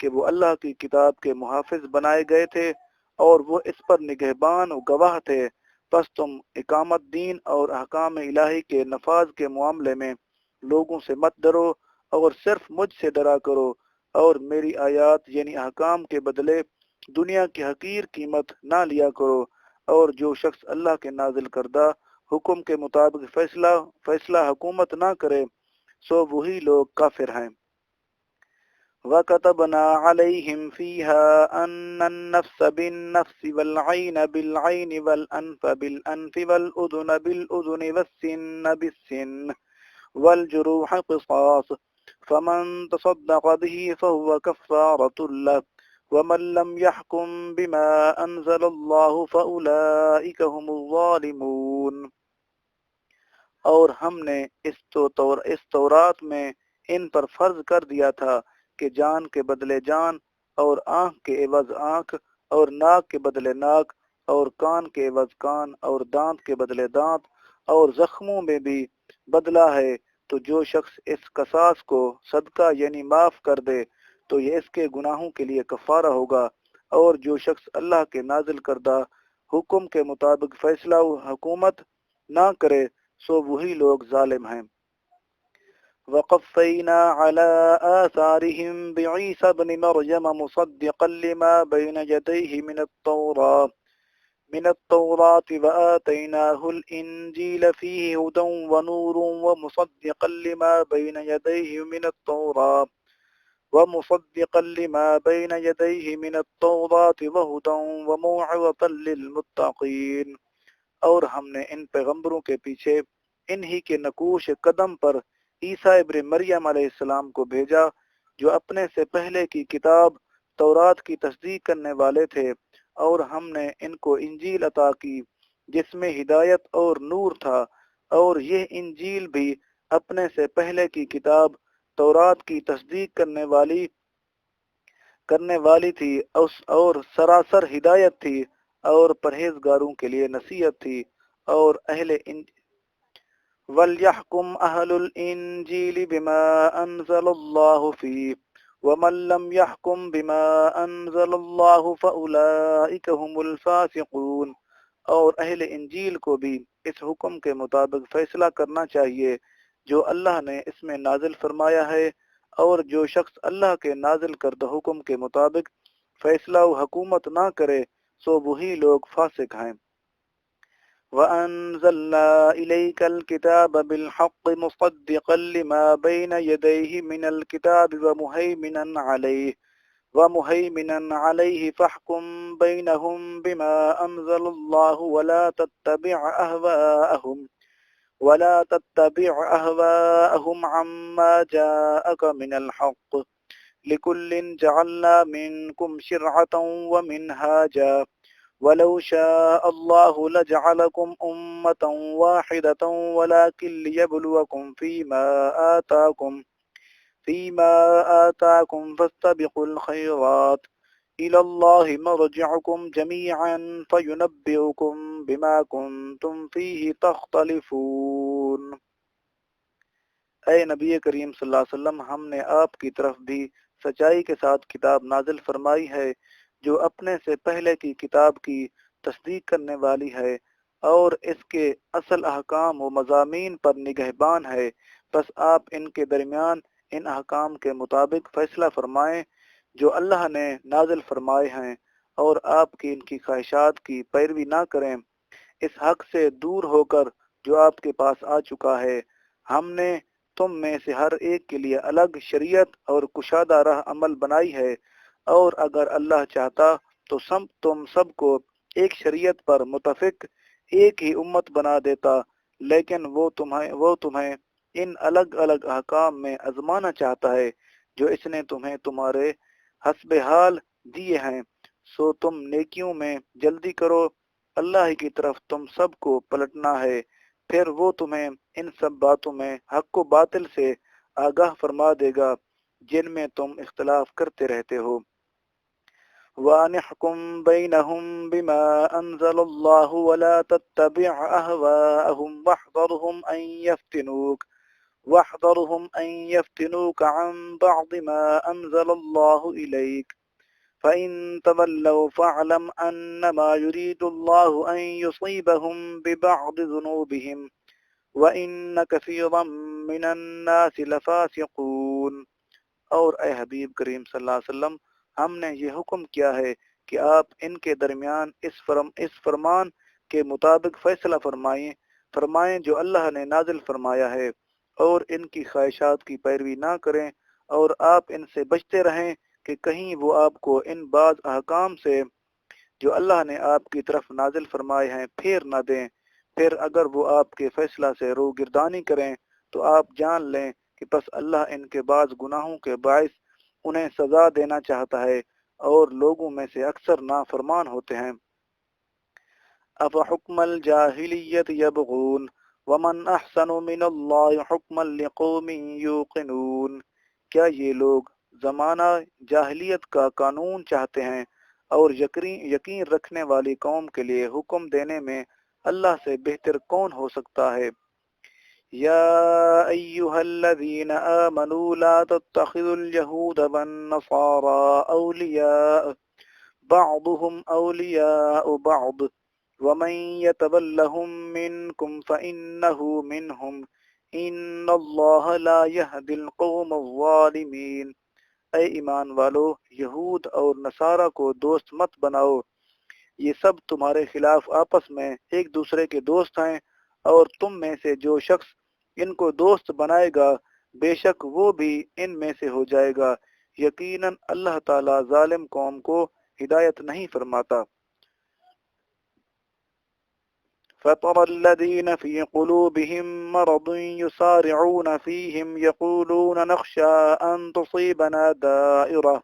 کہ وہ اللہ کی کتاب کے محافظ بنائے گئے تھے اور وہ اس پر نگہبان و گواہ تھے۔ پس تم اقامت دین اور احکام الہی کے نفاذ کے معاملے میں لوگوں سے مت ڈرو اور صرف مجھ سے ڈرا کرو، اور میری آیات یعنی احکام کے بدلے دنیا کی حقیر قیمت نہ لیا کرو، اور جو شخص اللہ کے نازل کردہ حکم کے مطابق فیصلہ حکومت نہ کرے سو وہی لوگ کافر ہیں۔ وَكَتَبْنَا عَلَيْهِمْ فِيهَا أَنَّ النَّفْسَ بِالنَّفْسِ وَالْعَيْنَ بِالْعَيْنِ وَالْأَنْفَ بِالْأَنْفِ وَالْأُذُنَ بِالْأُذُنِ وَالسِّنَّ بِالسِّنِّ وَالْجُرُوحَ قِصَاصٌ فَمَنْ تَصَدَّقَ بِهِ فَهُوَ كَفَّارَةٌ لَهُ وَمَنْ لَمْ يَحْكُمْ بِمَا أَنزَلَ اللَّهُ فَأُولَئِكَ هُمُ الظَّالِمُونَ۔ اور ہم نے اس تورات میں ان پر فرض کر دیا تھا کہ جان کے بدلے جان، اور آنکھ کے عوض آنکھ، اور ناک کے بدلے ناک، اور کان کے عوض کان، اور دانت کے بدلے دانت، اور زخموں میں بھی بدلہ ہے، تو جو شخص اس قصاص کو صدقہ یعنی معاف کر دے تو یہ اس کے گناہوں کے لیے کفارہ ہوگا، اور جو شخص اللہ کے نازل کردہ حکم کے مطابق فیصلہ و حکومت نہ کرے سو وہی لوگ ظالم ہیں۔ وَقَفَّيْنَا عَلَىٰ آثَارِهِمْ بِعِيسَى ابْنِ مَرْيَمَ مُصَدِّقًا لِمَا بَيْنَ يَدَيْهِ مِنَ التَّوْرَاةِ وَآتَيْنَاهُ الْإِنْجِيلَ فِيهِ هُدًى وَنُورٌ وَمُصَدِّقًا لِمَا بَيْنَ يَدَيْهِ مِنَ التَّوْرَاةِ وَهُدًى وَمَوْعِظَةً لِلْمُتَّقِينَ۔ اور ہم نے ان پیغمبروں کے پیچھے انہی کے نقوش قدم پر عیسیٰ ابن مریم علیہ السلام کو بھیجا جو اپنے سے پہلے کی کتاب تورات کی تصدیق کرنے والے تھے، اور ہم نے ان کو انجیل عطا کی جس میں ہدایت اور نور تھا، اور یہ انجیل بھی اپنے سے پہلے کی کتاب تورات کی تصدیق کرنے والی تھی اور سراسر ہدایت تھی اور پرہیزگاروں کے لیے نصیحت تھی۔ اور وَلْيَحْكُمْ أَهْلُ الْإِنْجِيلِ بِمَا أَنزَلَ اللَّهُ فِيهِ وَمَنْ لَمْ يَحْكُمْ بِمَا أَنزَلَ اللَّهُ فَأُولَئِكَ هُمُ الْفَاسِقُونَ۔ اور اہل انجیل کو بھی اس حکم کے مطابق فیصلہ کرنا چاہیے جو اللہ نے اس میں نازل فرمایا ہے، اور جو شخص اللہ کے نازل کردہ حکم کے مطابق فیصلہ و حکومت نہ کرے سو وہی لوگ فاسق ہیں۔ وَأَنزَلْنَا إِلَيْكَ الْكِتَابَ بِالْحَقِّ مُصَدِّقًا لِمَا بَيْنَ يَدَيْهِ مِنَ الْكِتَابِ وَمُهَيْمِنًا عَلَيْهِ فَاحْكُم بَيْنَهُم بِمَا أَنزَلَ اللَّهُ وَلَا تَتَّبِعْ أَهْوَاءَهُمْ عَمَّا جَاءَكَ مِنَ الْحَقِّ لِكُلٍّ جَعَلْنَا مِنكُمْ شِرْعَةً وَمِنْهَاجًا وَلَوْ شَاءَ اللَّهُ لَجَعَلَكُمْ أُمَّةً وَاحِدَةً وَلَكِنْ لِيَبْلُوَكُمْ فِيمَا آتَاكُمْ فَاسْتَبِقُوا الْخَيْرَاتِ إِلَى اللَّهِ مَرْجِعُكُمْ جَمِيعًا فَيُنَبِّئُكُم بِمَا كُنتُمْ فِيهِ تَخْتَلِفُونَ۔ اے نبی کریم صلی اللہ علیہ وسلم، ہم نے آپ کی طرف بھی سچائی کے ساتھ کتاب نازل فرمائی ہے جو اپنے سے پہلے کی کتاب کی تصدیق کرنے والی ہے اور اس کے اصل احکام و مضامین پر نگہبان ہے، بس آپ ان کے درمیان ان احکام کے مطابق فیصلہ فرمائیں جو اللہ نے نازل فرمائے ہیں، اور آپ کی ان کی خواہشات کی پیروی نہ کریں اس حق سے دور ہو کر جو آپ کے پاس آ چکا ہے۔ ہم نے تم میں سے ہر ایک کے لیے الگ شریعت اور کشادہ راہ عمل بنائی ہے، اور اگر اللہ چاہتا تو تم سب کو ایک شریعت پر متفق ایک ہی امت بنا دیتا، لیکن وہ تمہیں ان الگ الگ احکام میں آزمانا چاہتا ہے جو اس نے تمہیں تمہارے حسب حال دیے ہیں، سو تم نیکیوں میں جلدی کرو، اللہ ہی کی طرف تم سب کو پلٹنا ہے، پھر وہ تمہیں ان سب باتوں میں حق و باطل سے آگاہ فرما دے گا جن میں تم اختلاف کرتے رہتے ہو۔ وَأَنِحْكُمْ بَيْنَهُمْ بِمَا أَنزَلَ اللَّهُ وَلَا تَتَّبِعْ أَهْوَاءَهُمْ وَاحْذَرْهُمْ أَنْ يَفْتِنُوكَ عَنْ بَعْضِ مَا أَنزَلَ اللَّهُ إِلَيْكَ فَإِن تَوَلَّوْا فَاعْلَمْ أَنَّمَا يُرِيدُ اللَّهُ أَن يُصِيبَهُم بِبَعْضِ ذُنُوبِهِمْ وَإِنَّ كَثِيرًا مِّنَ النَّاسِ لَفَاسِقُونَ۔ اور اے حبیب کریم صلی اللہ علیہ وسلم، ہم نے یہ حکم کیا ہے کہ آپ ان کے درمیان اس فرمان کے مطابق فیصلہ فرمائیں جو اللہ نے نازل فرمایا ہے، اور ان کی خواہشات کی پیروی نہ کریں، اور آپ ان سے بچتے رہیں کہ کہیں وہ آپ کو ان بعض احکام سے جو اللہ نے آپ کی طرف نازل فرمائے ہیں پھیر نہ دیں، پھر اگر وہ آپ کے فیصلہ سے روگردانی کریں تو آپ جان لیں کہ پس اللہ ان کے بعض گناہوں کے باعث انہیں سزا دینا چاہتا ہے، اور لوگوں میں سے اکثر نافرمان ہوتے ہیں۔ افحکم الجاہلیت یبغون ومن احسن من اللہ حکما لقوم یوقنون۔ کیا یہ لوگ زمانہ جاہلیت کا قانون چاہتے ہیں، اور یقین رکھنے والی قوم کے لیے حکم دینے میں اللہ سے بہتر کون ہو سکتا ہے؟ یا ایہا الذین آمنوا لا تتخذوا اليہود والنصارى اولیاء بعضهم اولیاء بعض ومن يتولهم منكم فإنه منهم ان اللہ لا يهدي القوم الظالمین۔ اے ایمان والو، یہود اور نصارہ کو دوست مت بناؤ، یہ سب تمہارے خلاف آپس میں ایک دوسرے کے دوست ہیں، اور تم میں سے جو شخص ان کو دوست بنائے گا بے شک وہ بھی ان میں سے ہو جائے گا، یقیناً اللہ تعالی ظالم قوم کو ہدایت نہیں فرماتا۔ فَطَرَ الَّذِينَ فِي قُلُوبِهِم مَّرَضٌ يُسَارِعُونَ فِيهِمْ يَقُولُونَ نَخْشَىٰ أَن تُصِيبَنَا دَائِرَةٌ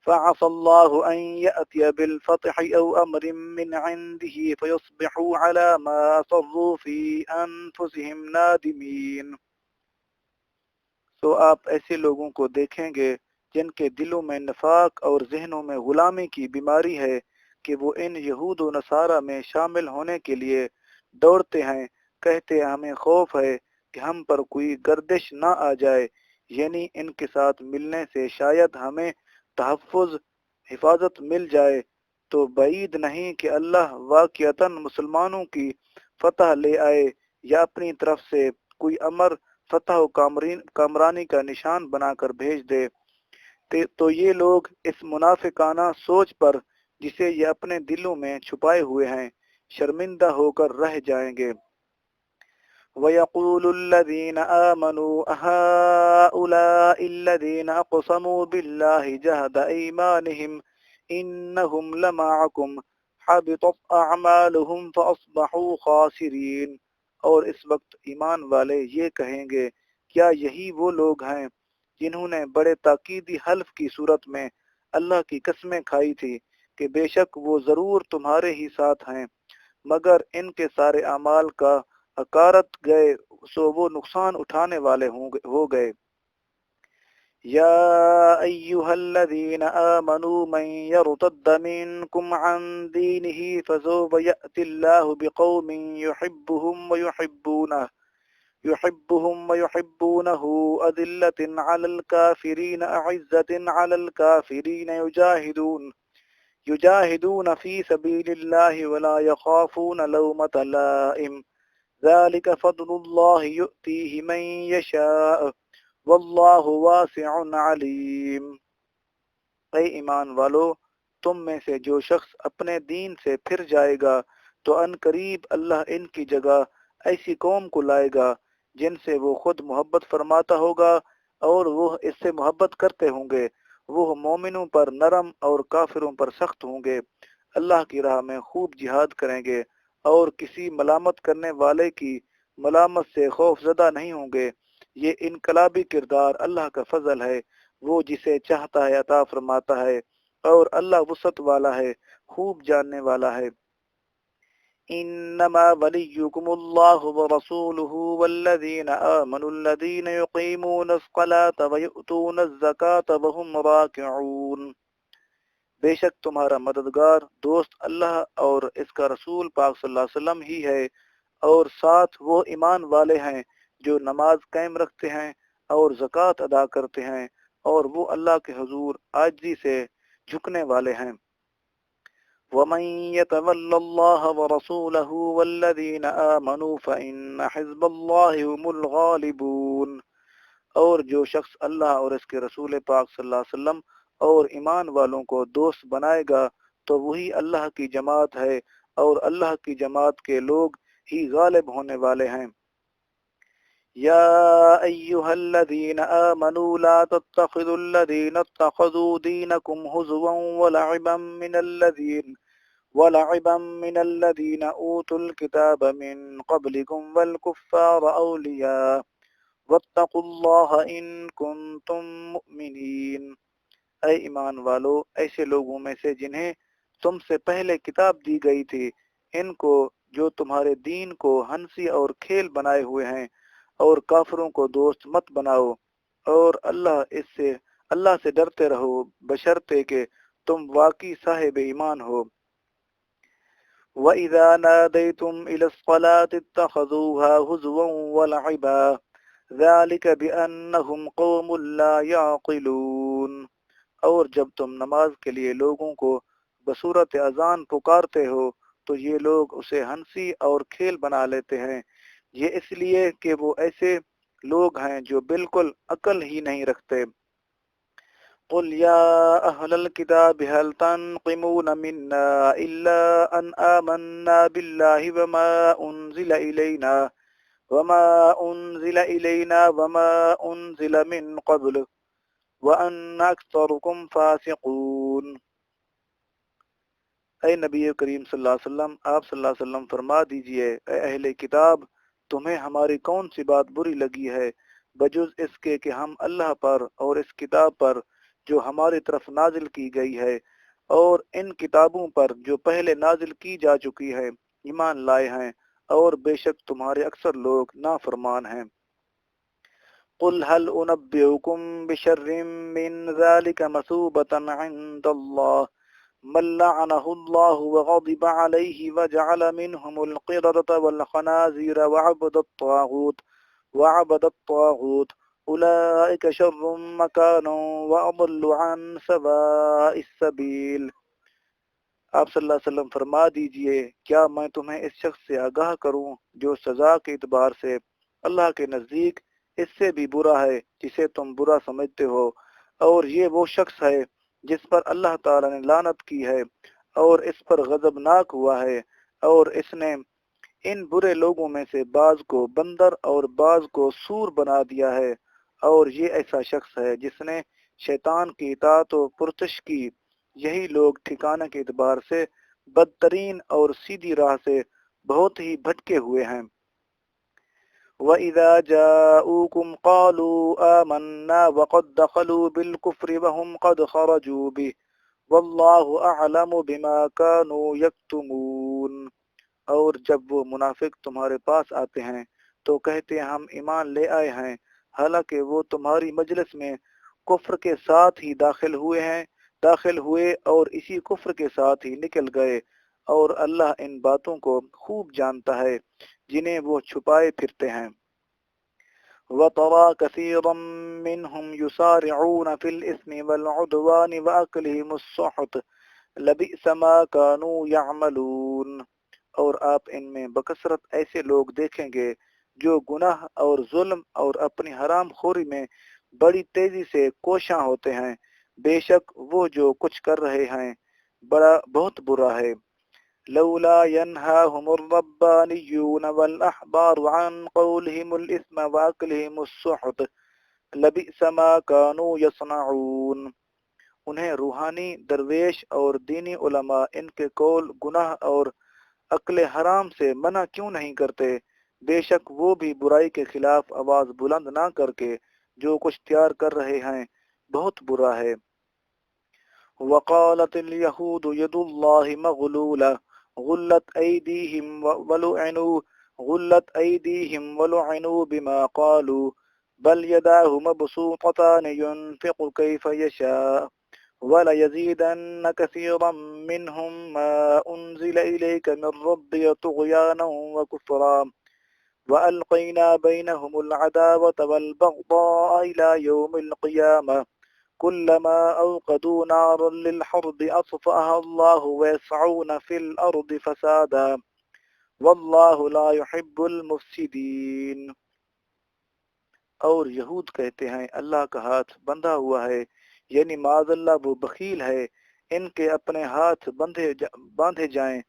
فَعَسَى اللَّهُ أَن يَأْتِيَ بِالْفَتْحِ أَوْ أَمْرٍ مِّنْ عِندِهِ فَيُصْبِحُوا عَلَىٰ مَا أَصَرُّوا فِي أَنفُسِهِمْ نَادِمِينَ۔ تو آپ ایسے لوگوں کو دیکھیں گے جن کے دلوں میں نفاق اور ذہنوں میں غلامی کی بیماری ہے کہ وہ ان یہود و نصارہ میں شامل ہونے کے لیے دوڑتے ہیں، کہتے ہیں ہمیں خوف ہے کہ ہم پر کوئی گردش نہ آ جائے، یعنی ان کے ساتھ ملنے سے شاید ہمیں حفاظت مل جائے، تو بعید نہیں کہ اللہ واقعتاً مسلمانوں کی فتح لے آئے یا اپنی طرف سے کوئی امر فتح و کامرانی کا نشان بنا کر بھیج دے۔ تو یہ لوگ اس منافقانہ سوچ پر جسے یہ اپنے دلوں میں چھپائے ہوئے ہیں شرمندہ ہو کر رہ جائیں گے۔ وَيَقُولُ الَّذِينَ آمَنُوا أَهَٰؤُلَاءِ الَّذِينَ أَقْسَمُوا بِاللَّهِ جَهْدَ أَيْمَانِهِمْ إِنَّهُمْ لَمَعَكُمْ حَبِطَتْ أَعْمَالُهُمْ فَأَصْبَحُوا خَاسِرِينَ۔ اور اس وقت ایمان والے یہ کہیں گے، کیا یہی وہ لوگ ہیں جنہوں نے بڑے تاکیدی حلف کی صورت میں اللہ کی قسمیں کھائی تھی کہ بے شک وہ ضرور تمہارے ہی ساتھ ہیں، مگر ان کے سارے اعمال کا حقارت گئے، سو وہ نقصان اٹھانے والے ہو گئے۔ یا ایہا الذین آمنوا من یرتد منکم عن دینہ فسوف یأتی اللہ بقوم یحبهم ویحبونہ يحبهم ويحبونه أذلة على الكافرين أعزة على الكافرين يجاهدون في سبيل الله ولا يخافون لومة لائم ذلك فضل الله يؤتيه من يشاء واللہ واسع علیم۔ اے ایمان والو، تم میں سے جو شخص اپنے دین سے پھر جائے گا تو ان قریب اللہ ان کی جگہ ایسی قوم کو لائے گا جن سے وہ خود محبت فرماتا ہوگا اور وہ اس سے محبت کرتے ہوں گے۔ وہ مومنوں پر نرم اور کافروں پر سخت ہوں گے، اللہ کی راہ میں خوب جہاد کریں گے اور کسی ملامت کرنے والے کی ملامت سے خوف زدہ نہیں ہوں گے۔ یہ انقلابی کردار اللہ کا فضل ہے، وہ جسے چاہتا ہے عطا فرماتا ہے، اور اللہ وسعت والا ہے، خوب جاننے والا ہے۔ انما ولیکم اللہ ورسولہ والذین آمنوا الذین یقیمون الصلاة ویؤتون الزکاة وهم راکعون۔ بے شک تمہارا مددگار دوست اللہ اور اس کا رسول پاک صلی اللہ علیہ وسلم ہی ہے، اور ساتھ وہ ایمان والے ہیں جو نماز قائم رکھتے ہیں اور زکوٰۃ ادا کرتے ہیں، اور وہ اللہ کے حضور عاجزی سے جھکنے والے ہیں۔ وَمَن يَتَوَلَّ اللَّهَ وَرَسُولَهُ وَالَّذِينَ آمَنُوا فَإِنَّ حِزْبَ اللَّهِ هُمُ الْغَالِبُونَ، اور جو شخص اللہ اور اس کے رسول پاک صلی اللہ علیہ وسلم اور ایمان والوں کو دوست بنائے گا تو وہی اللہ کی جماعت ہے، اور اللہ کی جماعت کے لوگ ہی غالب ہونے والے ہیں۔ یا ایہا الذین آمنوا لا تتخذوا الذین اتخذوا دینکم ہزوا ولعبا من الذین اوتوا الکتاب من قبلکم والکفار اولیاء واتقوا اللہ ان کنتم مؤمنین۔ اے ایمان والو، ایسے لوگوں میں سے جنہیں تم سے پہلے کتاب دی گئی تھی، ان کو جو تمہارے دین کو ہنسی اور کھیل بنائے ہوئے ہیں، اور کافروں کو دوست مت بناؤ، اور اللہ سے ڈرتے رہو بشرطے کہ تم واقعی صاحب ایمان ہو۔ وَإِذَا نَادَيْتُمْ إِلَى الصَّلَاةِ اتَّخَذُوهَا هُزُوًا وَلَعِبًا ذَلِكَ بِأَنَّهُمْ قَوْمٌ لَا يَعْقِلُونَ، اور جب تم نماز کے لیے لوگوں کو بصورت اذان پکارتے ہو تو یہ لوگ اسے ہنسی اور کھیل بنا لیتے ہیں، یہ اس لیے کہ وہ ایسے لوگ ہیں جو بالکل عقل ہی نہیں رکھتے۔ قل یا اہل الکتاب هل تنقمون منا الا ان آمنا باللہ وما انزل من قبل وان اکثرکم فاسقون۔ اے نبی کریم صلی اللہ علیہ وسلم، آپ صلی اللہ علیہ وسلم فرما دیجئے، اے اہل کتاب، تمہیں ہماری کون سی بات بری لگی ہے بجز اس کے کہ ہم اللہ پر اور اس کتاب پر جو ہماری طرف نازل کی گئی ہے اور ان کتابوں پر جو پہلے نازل کی جا چکی ہے ایمان لائے ہیں، اور بے شک تمہارے اکثر لوگ نافرمان ہیں۔ قل هل انبئکم بشر من ذلك مثوبة عند الله من لعنه الله وغضب عليه وجعل منهم القردة والخنازير وعبد الطاغوت أولئك شر مكانا وأضل عن سواء السبيل۔ آپ صلی اللہ علیہ وسلم فرما دیجئے، کیا میں تمہیں اس شخص سے آگاہ کروں جو سزا کے اعتبار سے اللہ کے نزدیک اس سے بھی برا ہے جسے تم برا سمجھتے ہو، اور یہ وہ شخص ہے جس پر اللہ تعالی نے لعنت کی ہے اور اس پر غضبناک ہوا ہے، اور اس نے ان برے لوگوں میں سے بعض کو بندر اور بعض کو سور بنا دیا ہے، اور یہ ایسا شخص ہے جس نے شیطان کی اطاعت و پرستش کی۔ یہی لوگ ٹھکانے کے اعتبار سے بدترین اور سیدھی راہ سے بہت ہی بھٹکے ہوئے ہیں۔ وَإِذَا جَاءُوكُمْ قَالُوا آمَنَّا وَقَدْ دَخَلُوا بِالْكُفْرِ وَهُمْ قَدْ خَرَجُوا بِهِ وَاللَّهُ أَعْلَمُ بِمَا كَانُوا يَكْتُمُونَ، اور جب وہ منافق تمہارے پاس آتے ہیں تو کہتے ہیں ہم ایمان لے آئے ہیں، حالانکہ وہ تمہاری مجلس میں کفر کے ساتھ ہی داخل ہوئے اور اسی کفر کے ساتھ ہی نکل گئے، اور اللہ ان باتوں کو خوب جانتا ہے جنہیں وہ چھپائے پھرتے ہیں۔ وترى كثيرا منهم يسارعون في الإثم والعدوان وأكلهم السحت لبئس ما كانوا يعملون، اور آپ ان میں بکثرت ایسے لوگ دیکھیں گے جو گناہ اور ظلم اور اپنی حرام خوری میں بڑی تیزی سے کوشاں ہوتے ہیں، بے شک وہ جو کچھ کر رہے ہیں بہت برا ہے۔ لولا ينهاهم الربانيون والأحبار عن قولهم الإثم وأكلهم السحت لبئس ما كانوا يصنعون، انہیں روحانی درویش اور دینی علماء ان کے قول گناہ اور عقل حرام سے منع کیوں نہیں کرتے، بے شک وہ بھی برائی کے خلاف آواز بلند نہ کر کے جو کچھ تیار کر رہے ہیں بہت برا ہے۔ وقالت اليهود يد الله مغلولة غلت أيديهم ولعنوا بما قالوا بل يداه مبسوطتان ينفق كيف يشاء وليزيدن كثيرا منهم ما أنزل إليك من ربك طغيانا وكفرا وألقينا بينهم العداوة والبغضاء إلى يوم القيامة كلما أوقدوا نارا للحرب أطفأها الله ويسعون في الأرض فسادا والله لا يحب المفسدين۔ اور یہود کہتے ہیں اللہ کا ہاتھ بندھا ہوا ہے، یعنی معاذ اللہ وہ بخیل ہے، ان کے اپنے ہاتھ باندھے جائیں،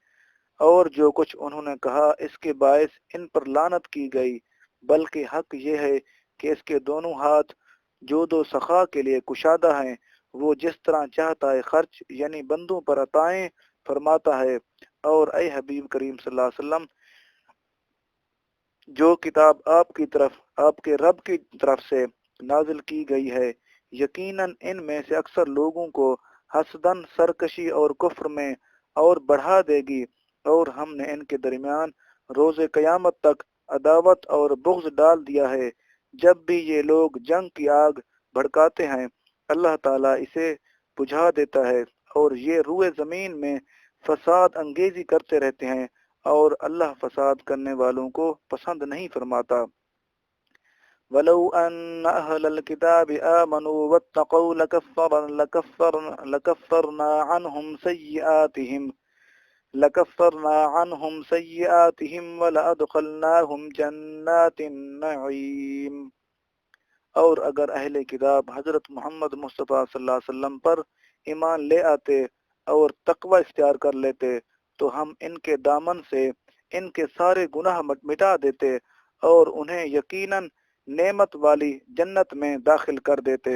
اور جو کچھ انہوں نے کہا اس کے باعث ان پر لعنت کی گئی، بلکہ حق یہ ہے کہ اس کے دونوں ہاتھ جود و سخا کے لیے کشادہ ہیں، وہ جس طرح چاہتا ہے خرچ یعنی بندوں پر عطائیں فرماتا ہے۔ اور اے حبیب کریم صلی اللہ علیہ وسلم، جو کتاب آپ کی طرف آپ کے رب کی طرف سے نازل کی گئی ہے، یقیناً ان میں سے اکثر لوگوں کو حسدن سرکشی اور کفر میں اور بڑھا دے گی، اور ہم نے ان کے درمیان روز قیامت تک عداوت اور بغض ڈال دیا ہے۔ جب بھی یہ لوگ جنگ کی آگ بھڑکاتے ہیں اللہ تعالیٰ اسے بجھا دیتا ہے، اور یہ روئے زمین میں فساد انگیزی کرتے رہتے ہیں، اور اللہ فساد کرنے والوں کو پسند نہیں فرماتا۔ وَلَوْ أَنَّ أَهْلَ الْكِتَابِ آمَنُوا وَاتَّقَوْا لَكَفَّرْنَا عَنْهُمْ سَيِّئَاتِهِمْ وَلَأَدْخَلْنَاهُمْ جَنَّاتِ النَّعِيمِ، اور اگر اہل کتاب حضرت محمد مصطفیٰ صلی اللہ علیہ وسلم پر ایمان لے آتے اور تقوی اختیار کر لیتے تو ہم ان کے دامن سے ان کے سارے گناہ مٹا دیتے اور انہیں یقیناً نعمت والی جنت میں داخل کر دیتے۔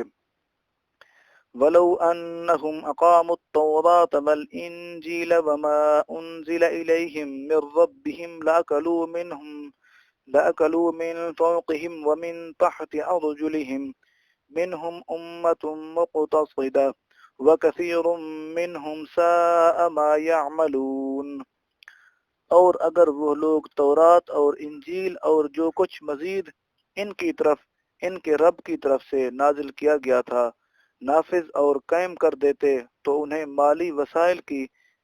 وَلَوْ أَنَّهُمْ أَقَامُوا التَّوْرَاةَ وَالْإِنْجِيلَ وَمَا أُنْزِلَ إِلَيْهِمْ مِنْ رَبِّهِمْ لَأَكَلُوا مِنْ فَوْقِهِمْ وَمِنْ تَحْتِ أَرْجُلِهِمْ مِنْهُمْ أُمَّةٌ مُقْتَصِدَةٌ وَكَثِيرٌ مِنْهُمْ سَاءَ مَا يَعْمَلُونَ، اور اگر وہ لوگ تورات اور انجیل اور جو کچھ مزید ان کی طرف ان کے رب کی طرف سے نازل کیا گیا تھا نافذ اور قائم کر دیتے تو انہیں مالی وسائل کی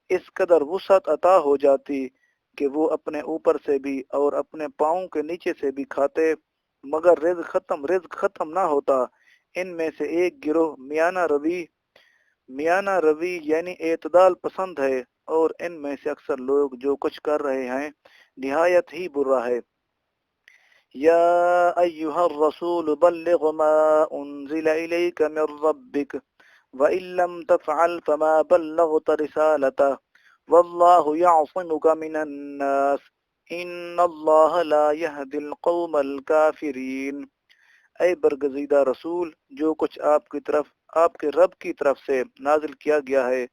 اس قدر وسعت عطا ہو جاتی کہ وہ اپنے اوپر سے بھی اور اپنے پاؤں کے نیچے سے بھی کھاتے، مگر رزق ختم نہ ہوتا۔ ان میں سے ایک گروہ میانہ روی یعنی اعتدال پسند ہے، اور ان میں سے اکثر لوگ جو کچھ کر رہے ہیں نہایت ہی برا ہے۔ یا ایہا الرسول بلغ ما انزل الیک من ربک وَإِن لَّمْ تَفْعَلْ فَمَا بَلَّغْتَ رِسَالَتَهُ وَاللَّهُ يَعْصِمُكَ مِنَ النَّاسِ إِنَّ اللَّهَ لَا يَهْدِي الْقَوْمَ الْكَافِرِينَ، اے برگزیدہ رسول، جو کچھ آپ کے رب کی طرف سے نازل کیا گیا ہے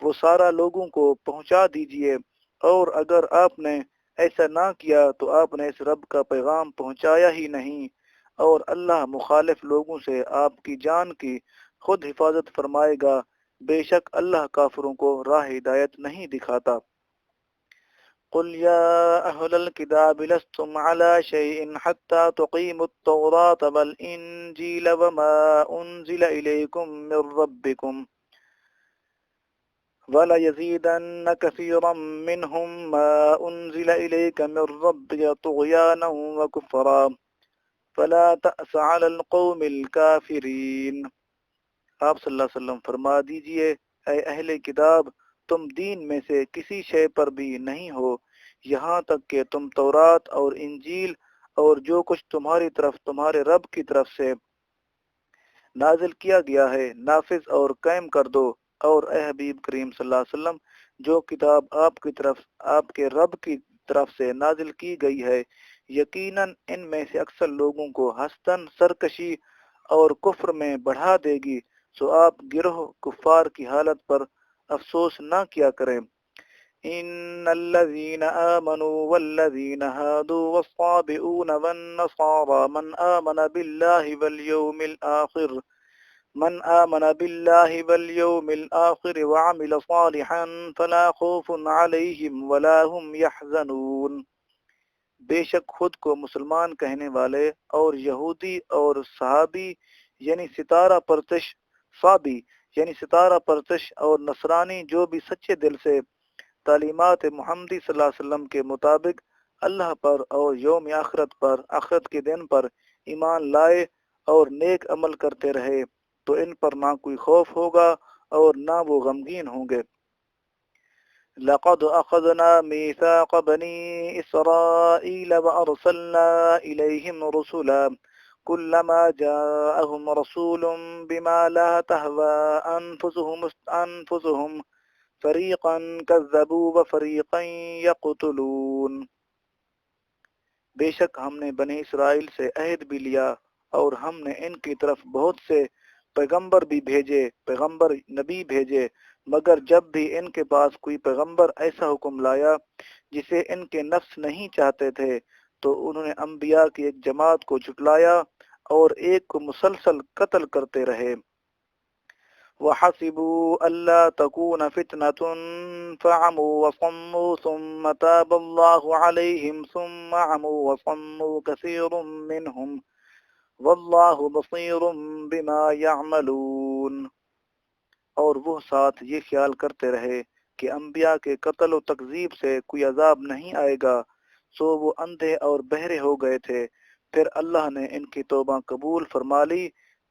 وہ سارا لوگوں کو پہنچا دیجئے، اور اگر آپ نے ایسا نہ کیا تو آپ نے اس رب کا پیغام پہنچایا ہی نہیں، اور اللہ مخالف لوگوں سے آپ کی جان کی خود حفاظت فرمائے گا، بے شک اللہ کافروں کو راہ ہدایت نہیں دکھاتا۔ قل یا اہل الکتاب لستم علی شیء حتی تقیموا التوراة والانجیل وما انزل الیکم من ربکم وَلَيَزِيدَنَّ كَثِيرًا مِّنْهُمْ مَا أُنزِلَ إِلَيْكَ مِن رَّبِّكَ طُغْيَانًا وَكُفْرًا فلا تأس على القوم الكافرین۔ آپ صلی اللہ علیہ وسلم فرما دیجئے، اے اہل کتاب، تم دین میں سے کسی شے پر بھی نہیں ہو یہاں تک کہ تم تورات اور انجیل اور جو کچھ تمہاری طرف تمہارے رب کی طرف سے نازل کیا گیا ہے نافذ اور قائم کر دو، اور اے حبیب کریم صلی اللہ علیہ وسلم، جو کتاب آپ کی طرف آپ کے رب کی طرف سے نازل کی گئی ہے، یقیناً ان میں سے اکثر لوگوں کو حسداً سرکشی اور کفر میں بڑھا دے گی، سو آپ گروہ کفار کی حالت پر افسوس نہ کیا کریں۔ ان الذين آمنوا والذين هادوا والصابئون والنصارى من آمن بالله واليوم الآخر وعمل صالحا فلا خوف عليهم ولا هم يحزنون۔ بے شک خود کو مسلمان کہنے والے اور یہودی اور صحابی یعنی ستارہ پرستش صابی یعنی ستارہ پرستش اور نصرانی جو بھی سچے دل سے تعلیمات محمدی صلی اللہ علیہ وسلم کے مطابق اللہ پر اور یوم آخرت کے دن پر ایمان لائے اور نیک عمل کرتے رہے تو ان پر نہ کوئی خوف ہوگا اور نہ وہ غمگین ہوں گے۔ لقد أخذنا ميثاق بني إسرائيل وأرسلنا إليهم رسلا كلما جاءهم رسول بما لا تهوى أنفسهم فریقا کذبوا وفریقا یقتلون۔ بے شک ہم نے بنی اسرائیل سے عہد بھی لیا اور ہم نے ان کی طرف بہت سے پیغمبر نبی بھیجے، مگر جب بھی ان کے پاس کوئی پیغمبر ایسا حکم لایا جسے ان کے نفس نہیں چاہتے تھے تو انہوں نے انبیاء کی ایک جماعت کو جھٹلایا اور ایک کو مسلسل قتل کرتے رہے۔ وَحَسِبُوا أَلَّا تَكُونَ فِتْنَةٌ فَعَمُوا وَصَمُّوا ثُمَّ تَابَ اللَّهُ عَلَيْهِمْ ثُمَّ عَمُوا وَصَمُّوا كَثِيرٌ مِّنْهُمْ وَاللَّهُ بَصِيرٌ بِمَا يَعْمَلُونَ۔ اور وہ ساتھ یہ خیال کرتے رہے کہ انبیاء کے قتل و تکذیب سے کوئی عذاب نہیں آئے گا، سو وہ اندھے اور بہرے ہو گئے تھے، پھر اللہ نے ان کی توبہ قبول فرما لی،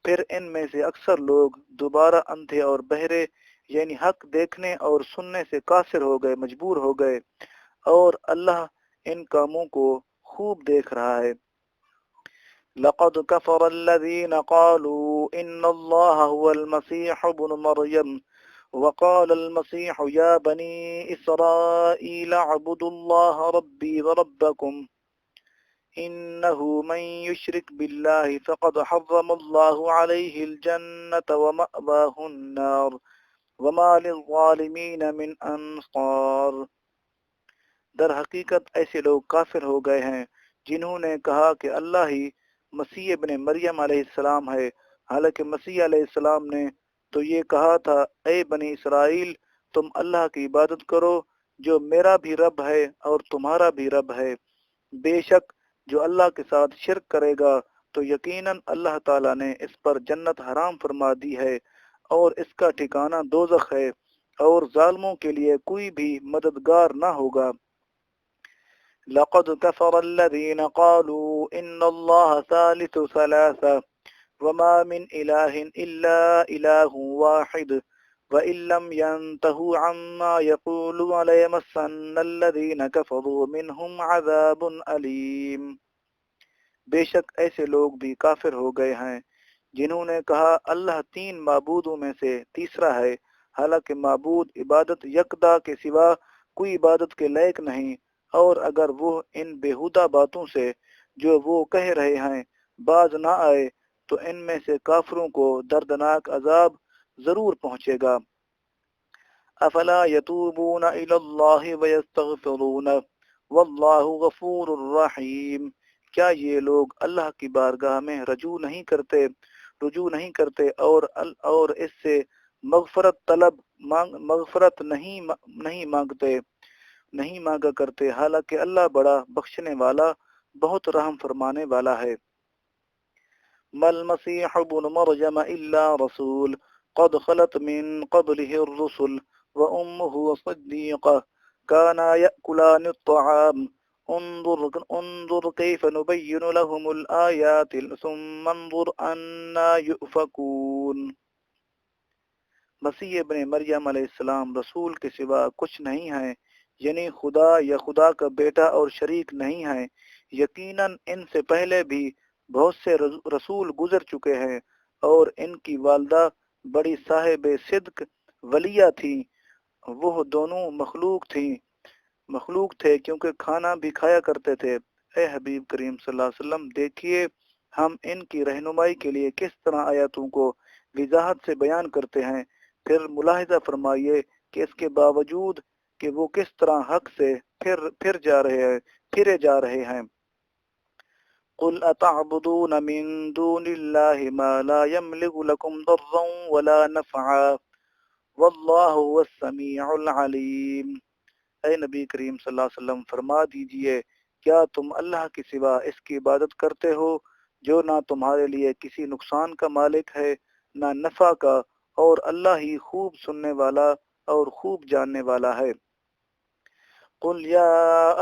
پھر ان میں سے اکثر لوگ دوبارہ اندھے اور بہرے یعنی حق دیکھنے اور سننے سے قاصر ہو گئے، مجبور ہو گئے، اور اللہ ان کاموں کو خوب دیکھ رہا ہے۔ لقد كفر الذين قالوا إن الله هو المسيح ابن مريم وقال المسيح يا بني إسرائيل اعبدوا الله ربي وربكم إنه من يشرك بالله فقد حرم الله عليه الجنة ومأواه النار وما للظالمين من أنصار۔ در حقیقت ایسے لوگ کافر ہو گئے ہیں جنہوں نے کہا کہ اللہ ہی مسیح ابن مریم علیہ السلام ہے، حالانکہ مسیح علیہ السلام نے تو یہ کہا تھا اے بنی اسرائیل تم اللہ کی عبادت کرو جو میرا بھی رب ہے اور تمہارا بھی رب ہے، بے شک جو اللہ کے ساتھ شرک کرے گا تو یقیناً اللہ تعالیٰ نے اس پر جنت حرام فرما دی ہے اور اس کا ٹھکانہ دوزخ ہے، اور ظالموں کے لیے کوئی بھی مددگار نہ ہوگا۔ لقد كفر الذين قالوا إن الله ثالث ثلاثة وما من إله إلا إله واحد وإن لم ينتهوا عما يقولون ليمسن الذين كفروا منهم عذاب أليم۔ بے شک ایسے لوگ بھی کافر ہو گئے ہیں جنہوں نے کہا اللہ تین معبودوں میں سے تیسرا ہے، حالانکہ معبود عبادت یکتا کے سوا کوئی عبادت کے لائق نہیں، اور اگر وہ ان بیہودہ باتوں سے جو وہ کہہ رہے ہیں باز نہ آئے تو ان میں سے کافروں کو دردناک عذاب ضرور پہنچے گا۔ افلا یتوبون الی اللہ ویستغفرون واللہ غفور الرحیم۔ کیا یہ لوگ اللہ کی بارگاہ میں رجوع نہیں کرتے اور اس سے مغفرت نہیں مانگا کرتے، حالانکہ اللہ بڑا بخشنے والا بہت رحم فرمانے والا ہے۔ ما المسيح ابن مريم إلا رسول قد خلت من قبله الرسل وأمه صديقة كانا يأكلان الطعام انظر كيف نبين لهم الآيات ثم انظر أنا يؤفكون۔ مسیح ابن مریم علیہ السلام رسول کے سوا کچھ نہیں ہے، یعنی خدا یا خدا کا بیٹا اور شریک نہیں ہے۔ یقیناً ان سے پہلے بھی بہت سے رسول گزر چکے ہیں، اور ان کی والدہ بڑی صاحب صدق ولیہ تھی۔ وہ دونوں مخلوق تھے کیونکہ کھانا بھی کھایا کرتے تھے۔ اے حبیب کریم صلی اللہ علیہ وسلم، دیکھیے ہم ان کی رہنمائی کے لیے کس طرح آیاتوں کو وضاحت سے بیان کرتے ہیں، پھر ملاحظہ فرمائیے کہ اس کے باوجود کہ وہ کس طرح حق سے پھرے جا رہے ہیں۔ قل اتعبدون من دون اللہ ما لا يملك لكم ضرا ولا نفعا واللہ هو السمیع العلیم۔ اے نبی کریم صلی اللہ علیہ وسلم، فرما دیجئے کیا تم اللہ کے سوا اس کی عبادت کرتے ہو جو نہ تمہارے لیے کسی نقصان کا مالک ہے نہ نفع کا، اور اللہ ہی خوب سننے والا اور خوب جاننے والا ہے۔ قل یا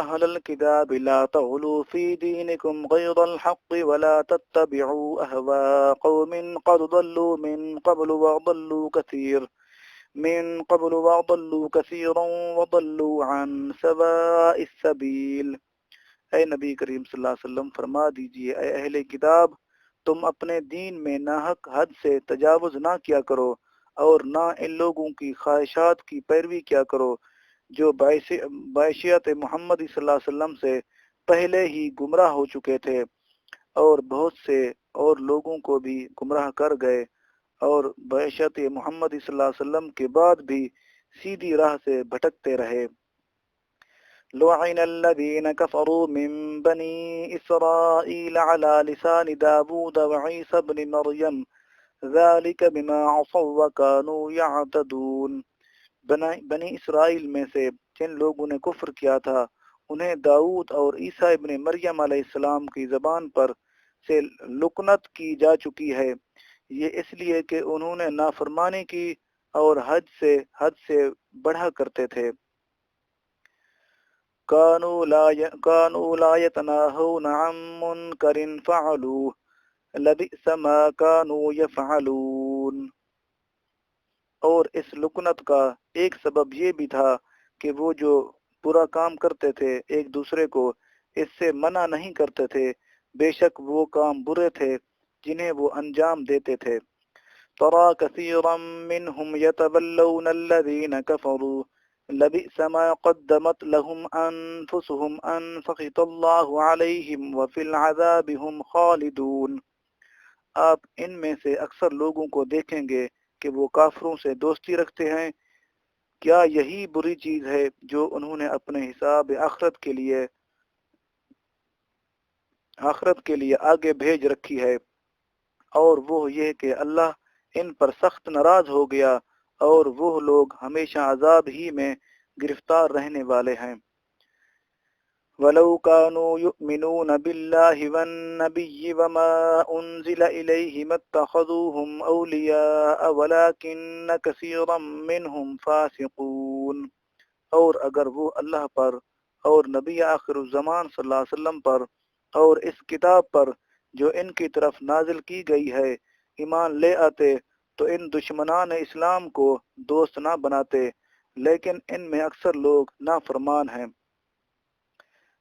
اہل الکتاب لا تغلوا فی دینکم غیر الحق ولا تتبعوا اہواء قوم قد ضلوا من قبل وضلوا كثيرا وضلوا عن سواء السبيل۔ اے نبی کریم صلی اللہ علیہ وسلم، فرما دیجئے اے اہل کتاب، تم اپنے دین میں ناحق حد سے تجاوز نہ کیا کرو، اور نہ ان لوگوں کی خواہشات کی پیروی کیا کرو جو بعثیت محمد صلی اللہ علیہ وسلم سے پہلے ہی گمراہ ہو چکے تھے، اور بہت سے اور لوگوں کو بھی گمراہ کر گئے، اور بعثت محمد صلی اللہ علیہ وسلم کے بعد بھی سیدھی راہ سے بھٹکتے رہے۔ لعن الذين كفروا من بني إسرائيل على لسان داود وعيسى بن مريم ذلك بما عصوا وكانوا يعتدون۔ بنی اسرائیل میں سے جن لوگوں نے کفر کیا تھا انہیں داؤد اور عیسیٰ ابن مریم علیہ السلام کی زبان پر سے لعنت کی جا چکی ہے، یہ اس لیے کہ انہوں نے نافرمانی کی اور حد سے بڑھا کرتے تھے۔ كانوا لا يتناهون عن منكر فعلوه لبئس ما كانوا يفعلون۔ اور اس لعنت کا ایک سبب یہ بھی تھا کہ وہ جو برا کام کرتے تھے ایک دوسرے کو اس سے منع نہیں کرتے تھے، بے شک وہ کام برے تھے جنہیں وہ انجام دیتے تھے۔ ترى كثيرا منهم يتولون الذين كفروا لبئس ما قدمت لهم أنفسهم أن سخط الله عليهم وفي العذاب هم خالدون۔ آپ ان میں سے اکثر لوگوں کو دیکھیں گے کہ وہ کافروں سے دوستی رکھتے ہیں، کیا یہی بری چیز ہے جو انہوں نے اپنے حساب آخرت کے لیے آگے بھیج رکھی ہے، اور وہ یہ کہ اللہ ان پر سخت ناراض ہو گیا، اور وہ لوگ ہمیشہ عذاب ہی میں گرفتار رہنے والے ہیں۔ وَلَوْ كَانُوا يُؤْمِنُونَ بِاللَّهِ وَالنَّبِيِّ وَمَا أُنزِلَ إِلَيْهِ مَا اتَّخَذُوهُمْ أَوْلِيَاءَ وَلَكِنَّ كَثِيرًا مِّنْهُمْ فَاسِقُونَ۔ اور اگر وہ اللہ پر اور نبی آخر الزمان صلی اللہ علیہ وسلم پر اور اس کتاب پر جو ان کی طرف نازل کی گئی ہے ایمان لے آتے تو ان دشمنان اسلام کو دوست نہ بناتے، لیکن ان میں اکثر لوگ نافرمان ہیں۔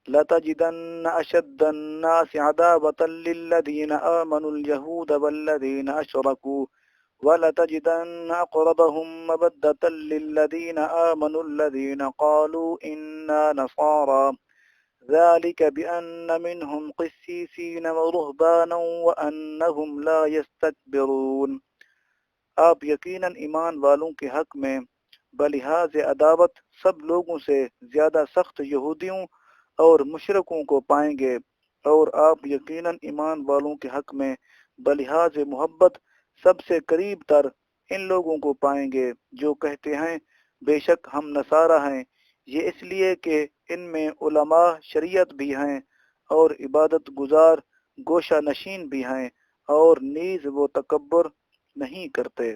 لَتَجِدَنَّ أَشَدَّ النَّاسِ عَدَاوَةً لِلَّذِينَ آمَنُوا الْيَهُودَ وَالَّذِينَ أَشْرَكُوا وَلَتَجِدَنَّ أَقْرَبَهُم مَّوَدَّةً لِلَّذِينَ آمَنُوا الَّذِينَ قَالُوا إِنَّا نَصَارَىٰ ذَلِكَ بِأَنَّ مِنْهُمْ قِسِّيسِينَ وَرُهْبَانًا وَأَنَّهُمْ لَا يَسْتَكْبِرُونَ۔ آپ یقیناً ایمان والوں کے حق میں بلحاظ عداوت سب لوگوں سے زیادہ سخت یہودیوں اور مشرکوں کو پائیں گے، اور آپ یقیناً ایمان والوں کے حق میں بلحاظ محبت سب سے قریب تر ان لوگوں کو پائیں گے جو کہتے ہیں بے شک ہم نصارہ ہیں، یہ اس لیے کہ ان میں علماء شریعت بھی ہیں اور عبادت گزار گوشہ نشین بھی ہیں، اور نیز وہ تکبر نہیں کرتے۔